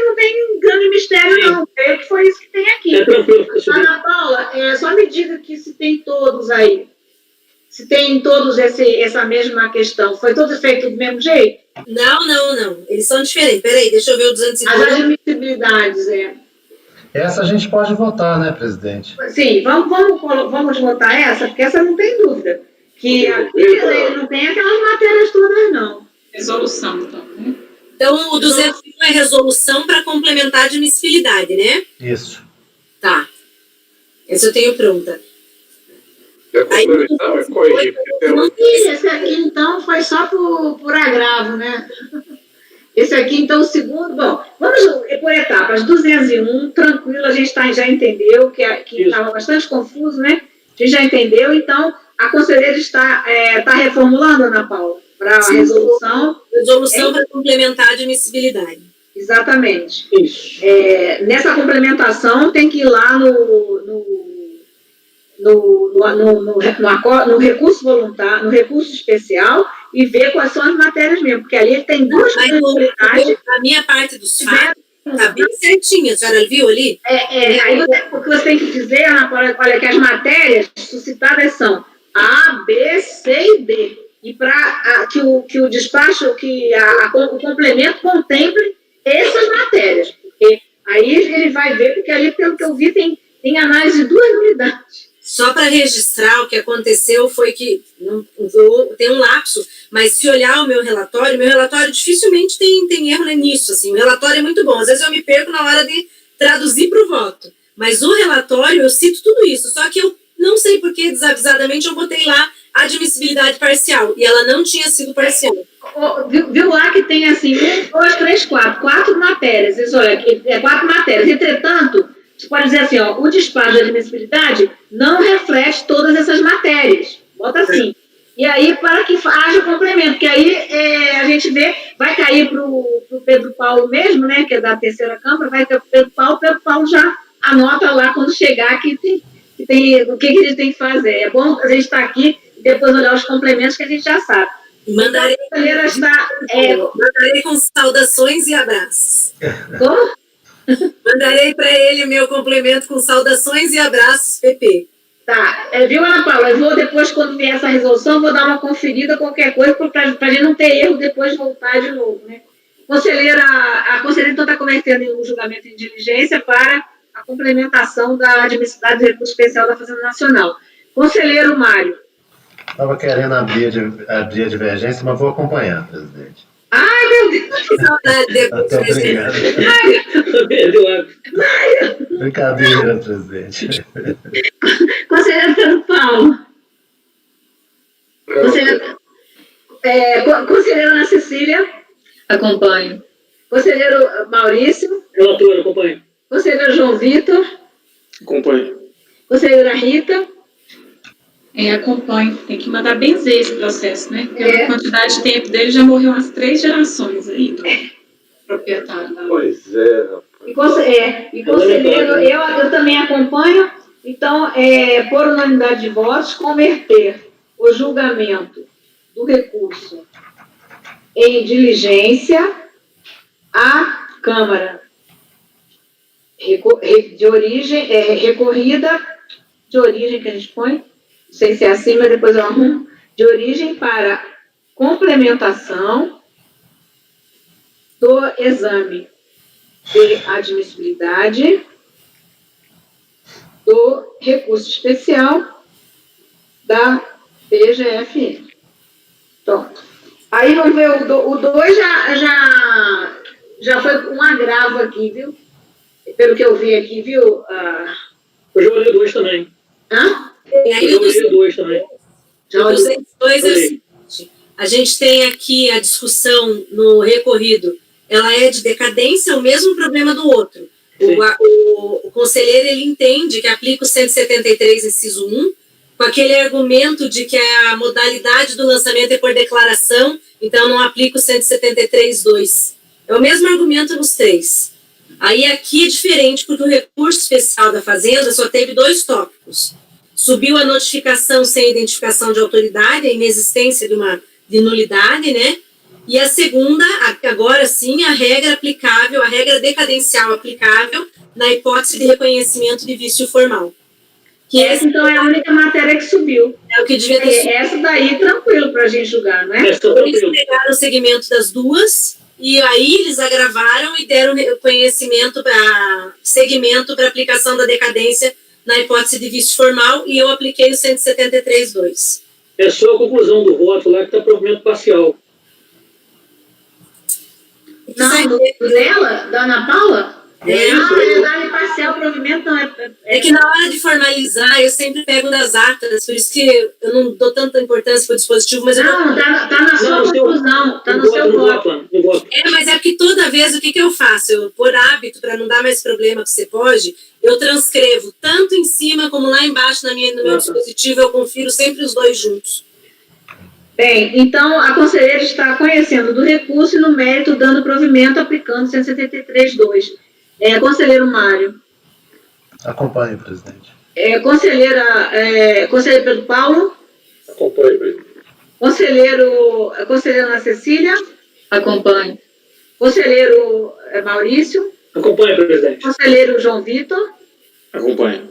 Não tem grande mistério, não. É que foi isso que tem aqui. É tranquilo. Ana Paula, só me diga que se tem todos aí. Se tem todos essa mesma questão. Foi tudo feito do mesmo jeito? Não. Eles são diferentes. Peraí, deixa eu ver o 212. As admissibilidades, Essa a gente pode votar, né, presidente? Sim, vamos votar essa, porque essa não tem dúvida. Que ele não tem aquelas matérias todas, não. Resolução, então, né? Então, o 201 é resolução para complementar a admissibilidade, né? Isso. Tá. Essa eu tenho pronta. É complementar ou é corrigir? Esse aqui, então, foi só por agravo, né? Esse aqui, então, o segundo... Bom, vamos por etapas. 201, tranquilo, a gente já entendeu, que estava bastante confuso, né? A gente já entendeu, então, a conselheira está reformulando, Ana Paula, para a resolução. Resolução para complementar a admissibilidade. Exatamente. Isso. Nessa complementação, tem que ir lá no recurso voluntário, no recurso especial, e ver quais são as matérias mesmo, porque ali ele tem duas possibilidades. A minha parte dos fatos está bem certinha, a senhora viu ali? Aí o que você tem que dizer, Ana Paula, olha, que as matérias suscitadas são A, B, C e D. E para que o despacho, o complemento contemple essas matérias. Porque aí ele vai ver, porque ali, pelo que eu vi, tem análise de duas unidades. Só para registrar, o que aconteceu foi que, tem um lapso, mas se olhar o meu relatório dificilmente tem erro nisso, assim, o relatório é muito bom, às vezes eu me perco na hora de traduzir para o voto, mas o relatório eu cito tudo isso, só que eu não sei por que desavisadamente eu botei lá admissibilidade parcial, e ela não tinha sido parcial. Viu lá que tem assim, 1, 2, 3, 4 matérias, isso, olha, 4 matérias, entretanto, você pode dizer assim, o despacho de admissibilidade não reflete todas essas matérias. Bota assim. E aí, para que haja complemento, que aí a gente vê, vai cair para o Pedro Paulo mesmo, né, que é da terceira Câmara, vai cair para o Pedro Paulo já anota lá quando chegar que tem o que a gente tem que fazer. É bom a gente estar aqui e depois olhar os complementos que a gente já sabe. Mandarei com saudações e abraços. Como? Mandarei para ele o meu complemento com saudações e abraços, PP. Tá, viu, Ana Paula? Eu vou depois, quando vier essa resolução, vou dar uma conferida, qualquer coisa, para a gente não ter erro depois voltar de novo, né? A conselheira, então, está convertendo em um julgamento em diligência para a complementação da admissibilidade do recurso especial da Fazenda Nacional. Conselheiro Mário. Estava querendo abrir a divergência, mas vou acompanhar, presidente. Ai, meu Deus! Que saudade Muito obrigado. Brincadeira, presidente. Conselheiro Pedro Paulo. Conselheira Ana Cecília. Acompanho. Conselheiro Maurício. Relator, acompanho. Conselheiro João Vitor. Acompanho. Conselheira Rita. Acompanho. Tem que mandar benzer esse processo, né? Pela quantidade de tempo dele, já morreu umas 3 gerações aí do proprietário. Pois é, rapaz. E conselheiro, eu também acompanho. Então, por unanimidade de votos, converter o julgamento do recurso em diligência à Câmara de origem, recorrida de origem que a gente põe, não sei se é assim, mas depois eu arrumo, de origem para complementação do exame de admissibilidade do recurso especial da PGFN. Pronto. Aí vamos ver, o 2 já foi um agravo aqui, viu? Pelo que eu vi aqui, viu? Eu já olhei o 2 também. Hã? Eu já olhei o 2 também. Já olhei o 2 é o seguinte, a gente tem aqui a discussão no recorrido, ela é de decadência, é o mesmo problema do outro. O conselheiro, ele entende que aplica o 173, inciso 1, com aquele argumento de que a modalidade do lançamento é por declaração, então não aplica o 173, 2. É o mesmo argumento nos 3. Aí aqui é diferente, porque o recurso especial da Fazenda só teve 2 tópicos. Subiu a notificação sem identificação de autoridade, a inexistência de nulidade, né? E a segunda, agora sim, a regra aplicável, a regra decadencial aplicável na hipótese de reconhecimento de vício formal, Que essa, então, é a única matéria que subiu. é o que devia ter subido. Essa daí, tranquilo para a gente julgar, não é? Essa tá Eles tranquilo. pegaram o segmento das duas e aí eles agravaram e deram conhecimento para segmento para aplicação da decadência na hipótese de vício formal e eu apliquei o 173.2. É só a conclusão do voto lá que está provimento parcial. Não, dela, da Ana Paula? É, Verdade parcial, provimento não é que na hora de formalizar eu sempre pego das atas, por isso que eu não dou tanta importância para o dispositivo, mas eu Não, tá na sua conclusão, tá no seu voto. No voto. mas é porque toda vez o que eu faço? Eu, por hábito, para não dar mais problema que você pode, eu transcrevo tanto em cima como lá embaixo no meu dispositivo, eu confiro sempre os dois juntos. Bem, então a conselheira está conhecendo do recurso e no mérito dando provimento aplicando 173.2. Conselheiro Mário. Acompanhe, presidente. Conselheiro Pedro Paulo. Acompanhe, presidente. Conselheira Ana Cecília. Acompanho. Conselheiro Maurício. Acompanha, presidente. Conselheiro João Vitor. Acompanhe.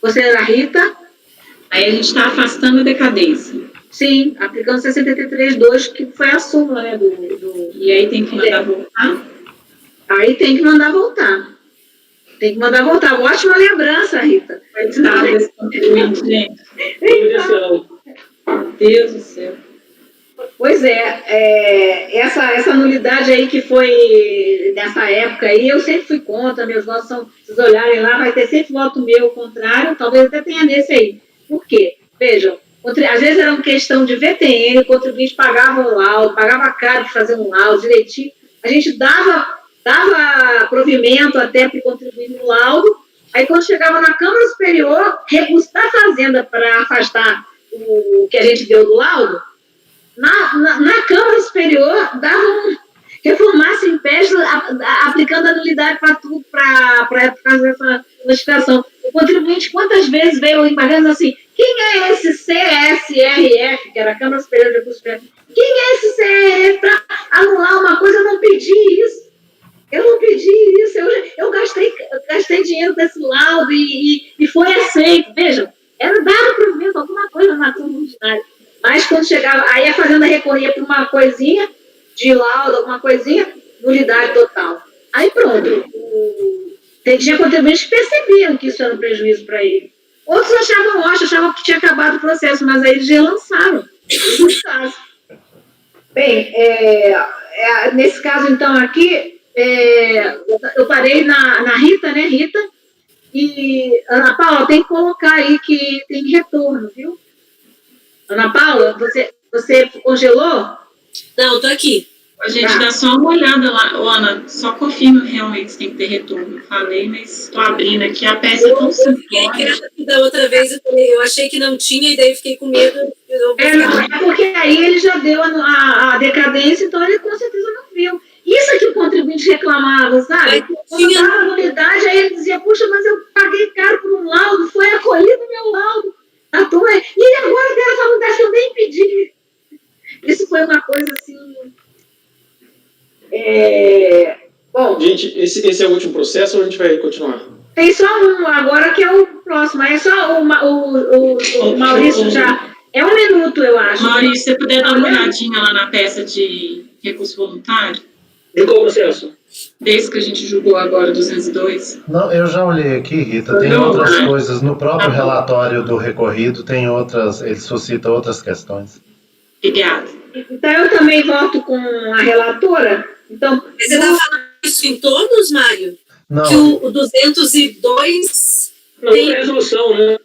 Conselheira Rita. Aí a gente está afastando a decadência. Sim, aplicando 63.2, que foi a súmula, né? E aí tem que mandar voltar? Aí tem que mandar voltar. Tem que mandar voltar. Ótima lembrança, Rita. Coitado desse contribuinte, gente. Providencial. Meu Deus do céu. Pois essa nulidade aí que foi nessa época aí, eu sempre fui contra, meus votos são, se vocês olharem lá, vai ter sempre voto meu contrário, talvez até tenha nesse aí. Por quê? Vejam, às vezes era uma questão de VTN, o contribuinte pagava um laudo, pagava caro para fazer um laudo direitinho, a gente dava provimento até para o contribuinte no laudo, aí quando chegava na Câmara Superior, recurso da Fazenda para afastar o que a gente deu do laudo, na Câmara Superior davam reformasse em pé, aplicando a nulidade para tudo, para fazer essa notificação. O contribuinte, quantas vezes veio embargando assim, quem é esse CSRF, que era a Câmara Superior de Recursos Federais? Quem é esse CSRF para anular uma coisa? Eu não pedi isso. Eu gastei dinheiro desse laudo e foi aceito. Vejam, era dado provimento alguma coisa na turma ordinária. Mas quando chegava, aí a Fazenda recorria para uma coisinha, de laudo, alguma coisinha, nulidade total. Aí pronto. Tinha contribuintes que percebiam que isso era um prejuízo para ele. Outros achavam que tinha acabado o processo, mas aí eles relançaram. Bem, nesse caso, então, aqui, eu parei na Rita, né, Rita? E, Ana Paula, tem que colocar aí que tem retorno, viu? Ana Paula, você congelou? Não, eu tô aqui. A gente dá só uma olhada lá. Ô, Ana, só confirma realmente se tem que ter retorno. Falei, mas estou abrindo aqui. A peça é tão simples. Da outra vez eu achei que não tinha e daí fiquei com medo. Não, porque aí ele já deu a decadência, então ele com certeza não viu. Isso é que o contribuinte reclamava, sabe? Quando dava nulidade, aí ele dizia, puxa, mas eu paguei caro por um laudo, foi acolhido o meu laudo. E agora tem essa nulidade que eu nem pedi. Isso foi uma coisa assim... Bom, gente, esse é o último processo ou a gente vai continuar? Tem só um agora que é o próximo. É só o Maurício já... É 1 minuto, eu acho. Maurício, se você puder dar uma olhadinha lá na peça de recurso voluntário. De qual processo? Desde que a gente julgou agora 202. Não, eu já olhei aqui, Rita, tem outras coisas. No próprio relatório do recorrido tem outras, ele suscita outras questões. Obrigada. Então, eu também voto com a relatora. Então, você está falando isso em todos, Mário? Não. Que o 202 não tem resolução, né?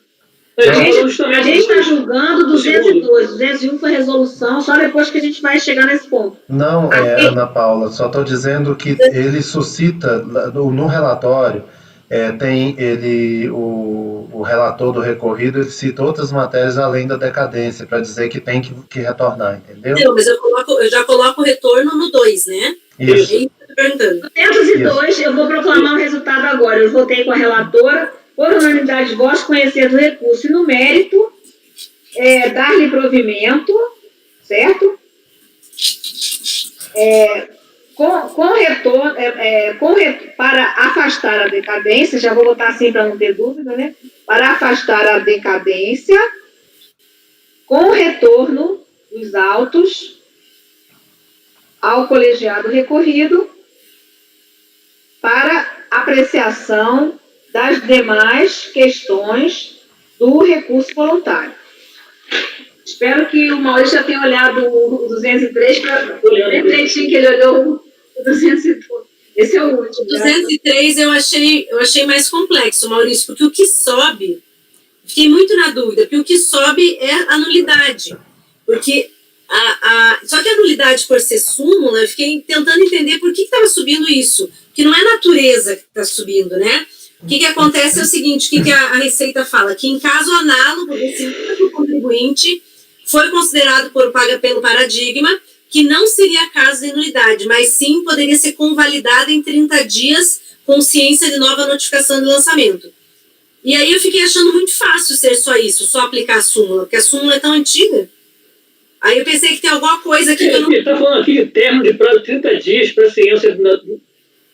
A gente está julgando 202. 201 foi resolução, só depois que a gente vai chegar nesse ponto. Não, Ana Paula, só estou dizendo que ele suscita, no relatório, o relator do recorrido, ele cita outras matérias além da decadência, para dizer que tem que retornar, entendeu? Não, mas eu já coloco o retorno no 2, né? Isso. É isso que eu tô perguntando. 202, eu vou proclamar o resultado agora. Eu votei com a relatora, por unanimidade de votos, conhecer do recurso e no mérito, dar-lhe provimento, certo? para afastar a decadência, já vou botar assim para não ter dúvida, né? Para afastar a decadência, com retorno dos autos ao colegiado recorrido para apreciação das demais questões do recurso voluntário. Espero que o Maurício já tenha olhado o 203 para o jeitinho que ele olhou o 202. Esse é o último. O 203 eu achei mais complexo, Maurício, porque o que sobe, fiquei muito na dúvida, porque o que sobe é a nulidade. Porque só que a nulidade por ser súmula, eu fiquei tentando entender por que estava subindo isso. Que não é a natureza que está subindo, né? O que acontece é o seguinte, o que a Receita fala? Que em caso análogo, esse mesmo contribuinte foi considerado pelo paradigma que não seria caso de nulidade, mas sim poderia ser convalidada em 30 dias com ciência de nova notificação de lançamento. E aí eu fiquei achando muito fácil ser só isso, só aplicar a súmula, porque a súmula é tão antiga. Aí eu pensei que tem alguma coisa aqui que eu não... Ele está falando aqui de termo de prazo de 30 dias para ciência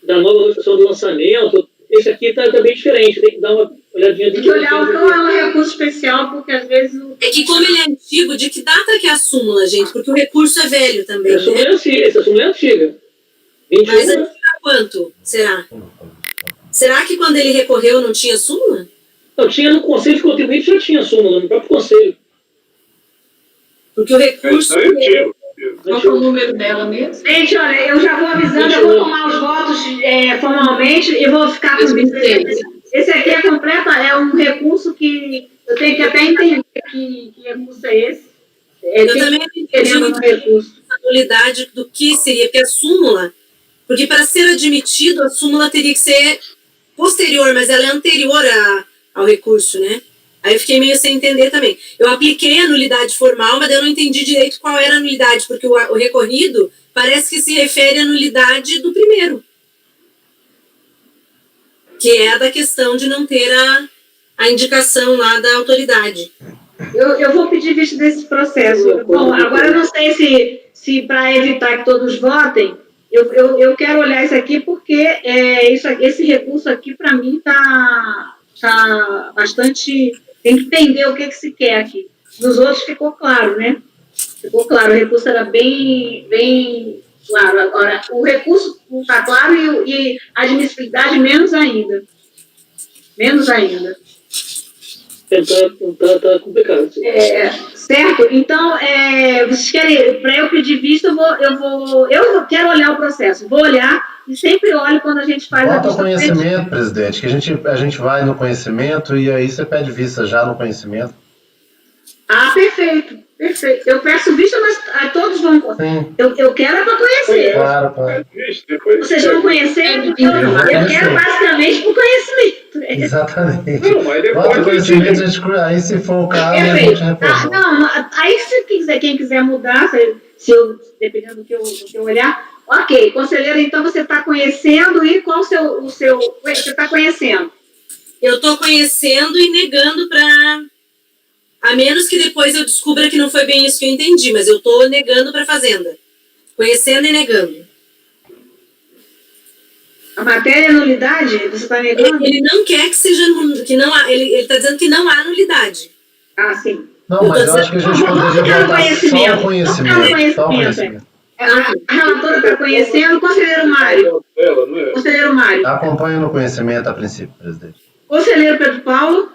da nova notificação do lançamento. Esse aqui está bem diferente, tem que dar uma olhadinha. Tem que olhar qual é o recurso especial, porque às vezes... É que como ele é antigo, de que data que é a súmula, gente? Porque o recurso é velho também, essa súmula é antiga. 21, mas antiga quanto, será? Será que quando ele recorreu não tinha súmula? Não, tinha no Conselho de Contribuinte, já tinha súmula, no próprio Conselho. Porque o recurso... Qual é o número dela mesmo? Gente, olha, eu já vou avisando, eu vou tomar os votos formalmente e vou ficar com esse aqui é completo, é um recurso que eu tenho que até entender que recurso é esse. Eu também não entendi a nulidade do que seria, porque a súmula, porque para ser admitido, a súmula teria que ser posterior, mas ela é anterior ao recurso, né? Aí eu fiquei meio sem entender também. Eu apliquei a nulidade formal, mas eu não entendi direito qual era a nulidade, porque o recorrido parece que se refere à nulidade do primeiro. Que é a da questão de não ter a indicação lá da autoridade. Eu vou pedir vista desse processo. Bom, agora eu não sei se para evitar que todos votem, eu quero olhar isso aqui, porque esse recurso aqui, para mim, está bastante... Tem que entender o que se quer aqui. Nos outros ficou claro, né? Ficou claro, o recurso era bem claro. Agora, o recurso não está claro e a admissibilidade menos ainda. Menos ainda. Tá complicado. Certo? Então, vocês querem, para eu pedir vista, eu quero olhar o processo. Vou olhar e sempre olho quando a gente faz a vista. Bota o conhecimento, presidente, que a gente vai no conhecimento e aí você pede vista já no conhecimento. Ah, perfeito. Eu peço vista, mas todos vão... Sim. Eu quero é para conhecer. Claro. Vocês vão conhecer, eu quero basicamente por conhecimento. Exatamente. Não, mas depois bota o conhecimento, aí se for o caso, a gente retorna. Aí se quem quiser mudar, dependendo do que eu olhar, ok, conselheiro, então você está conhecendo e qual o seu você está conhecendo? Eu estou conhecendo e negando para... A menos que depois eu descubra que não foi bem isso que eu entendi, mas eu estou negando para a Fazenda. Conhecendo e negando. A matéria é nulidade? Você está negando? Ele não quer que seja... Que não há, ele está dizendo que não há nulidade. Ah, sim. Não, mas eu acho que a gente poderia botar só o conhecimento. A relatora está conhecendo. Conselheiro Mário. Conselheiro Mário. Acompanha no conhecimento a princípio, presidente. Conselheiro Pedro Paulo.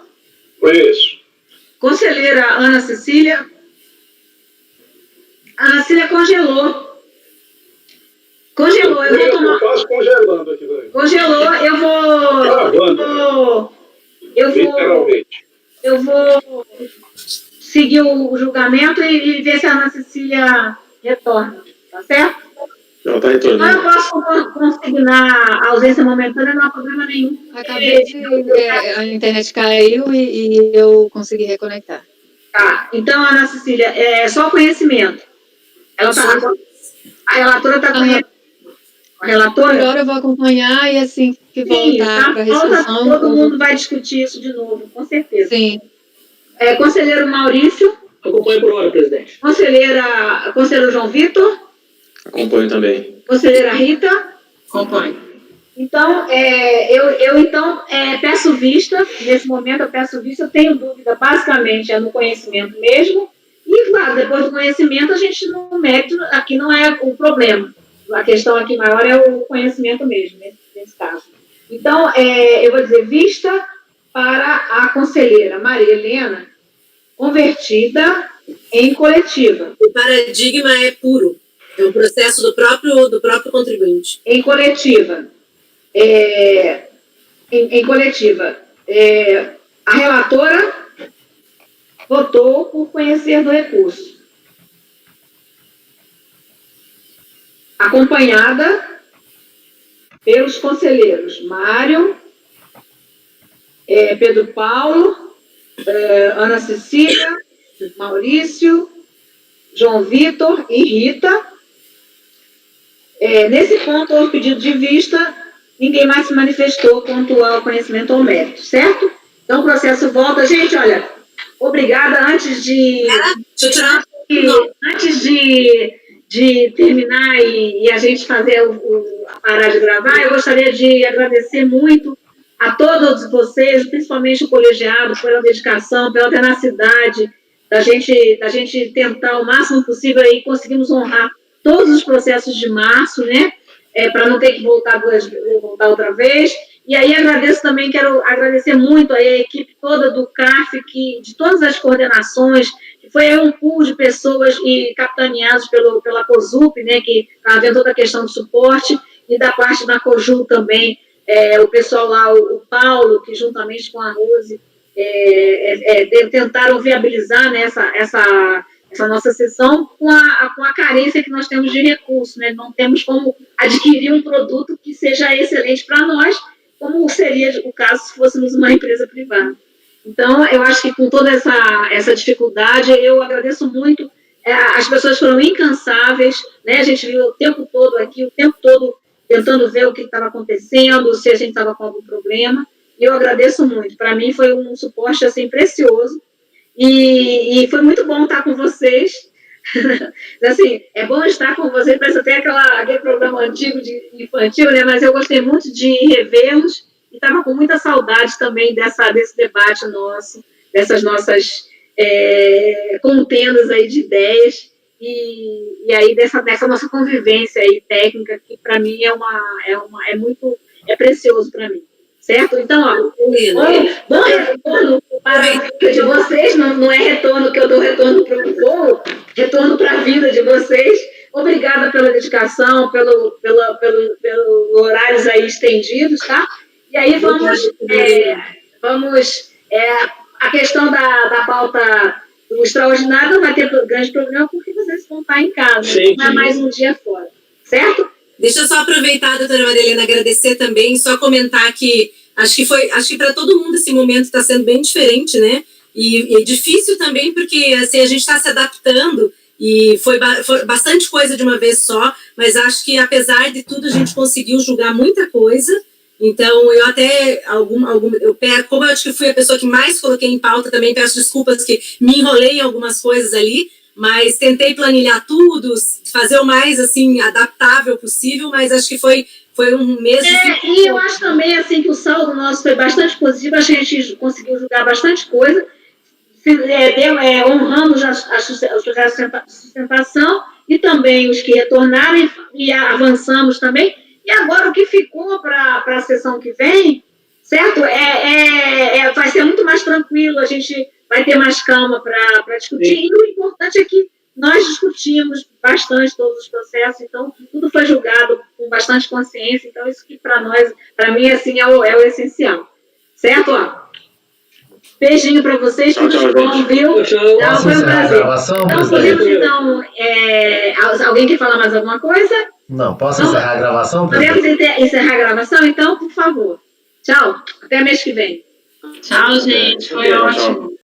Conheço. Conselheira Ana Cecília. Ana Cecília congelou. Eu vou tomar... Eu faço congelando aqui também. Congelou, eu vou seguir o julgamento e ver se a Ana Cecília retorna, tá certo? Não, tá retornando. Então eu posso consignar a ausência momentânea, não há problema nenhum. Acabei a internet caiu e eu consegui reconectar. Tá, então, Ana Cecília, é só conhecimento. A relatora está conhecendo. A relatora? Agora eu vou acompanhar e assim que voltar para a resolução... Todo mundo vai discutir isso de novo, com certeza. Sim. Conselheiro Maurício. Acompanhe por hora, presidente. Conselheiro João Vitor. Acompanho também. Conselheira Rita? Acompanho. Então, eu peço vista, nesse momento eu peço vista, eu tenho dúvida, basicamente, no conhecimento mesmo, e, claro, depois do conhecimento, a gente não mete, aqui não é o problema, a questão aqui maior é o conhecimento mesmo, nesse caso. Então, eu vou dizer vista para a conselheira Maria Helena, convertida em coletiva. O paradigma é puro, é um processo do próprio contribuinte. Em coletiva. Em coletiva, a relatora votou por conhecer do recurso, acompanhada pelos conselheiros Mário, Pedro Paulo, Ana Cecília, Maurício, João Vitor e Rita. Nesse ponto, houve pedido de vista, ninguém mais se manifestou quanto ao conhecimento ou mérito, certo? Então, o processo volta. Gente, olha, obrigada. Antes de terminar e a gente fazer parar de gravar, eu gostaria de agradecer muito a todos vocês, principalmente o colegiado, pela dedicação, pela tenacidade da gente tentar o máximo possível e conseguimos honrar todos os processos de março, né? Para não ter que voltar outra vez. E aí quero agradecer muito a equipe toda do CARF, de todas as coordenações, que foi um pool de pessoas e capitaneados pela COSUP, né, que estava vendo toda a questão de suporte, e da parte da COJUL também, o pessoal lá, o Paulo, que juntamente com a Rose, tentaram viabilizar, né, essa nossa sessão com a carência que nós temos de recursos, né? Não temos como adquirir um produto que seja excelente para nós, como seria o caso se fôssemos uma empresa privada. Então, eu acho que com toda essa dificuldade, eu agradeço muito, as pessoas foram incansáveis, né? A gente viu o tempo todo aqui, o tempo todo tentando ver o que estava acontecendo, se a gente estava com algum problema, e eu agradeço muito. Para mim foi um suporte assim, precioso, e foi muito bom estar com vocês. Assim, é bom estar com vocês, parece até aquele programa antigo de infantil, né? Mas eu gostei muito de revê-los e estava com muita saudade também desse debate nosso, dessas nossas contendas aí de ideias e aí dessa nossa convivência aí técnica, que para mim é precioso para mim. Certo? Então, bom retorno para a vida de vocês, não é retorno que eu dou retorno para o povo, retorno para a vida de vocês. Obrigada pela dedicação, pelos horários aí estendidos, tá? E aí a questão da pauta do extraordinário não vai ter grande problema, porque vocês vão estar em casa, sim, não é mais um dia fora, certo? Deixa eu só aproveitar, doutora Maria Helena, agradecer também, só comentar que acho que para todo mundo esse momento está sendo bem diferente, né? E difícil também, porque assim, a gente está se adaptando e foi bastante coisa de uma vez só, mas acho que apesar de tudo a gente conseguiu julgar muita coisa. Então, eu até, como eu acho que fui a pessoa que mais coloquei em pauta, também peço desculpas que me enrolei em algumas coisas ali, mas tentei planilhar tudo, fazer o mais, assim, adaptável possível, mas acho que foi um mês... E eu acho também, assim, que o saldo nosso foi bastante positivo, a gente conseguiu julgar bastante coisa, honramos os projetos de sustentação e também os que retornaram e avançamos também. E agora o que ficou para a sessão que vem, certo? Vai ser muito mais tranquilo, a gente vai ter mais calma para discutir. Sim. E o importante é que nós discutimos bastante todos os processos, então tudo foi julgado com bastante consciência, então isso que para mim, assim, é o essencial. Certo? Beijinho para vocês, tudo bom, viu? Então, foi um prazer. Então, podemos, alguém quer falar mais alguma coisa? Não, posso encerrar a gravação? Podemos encerrar a gravação, então, por favor. Tchau, até mês que vem. Tchau, gente, foi ótimo.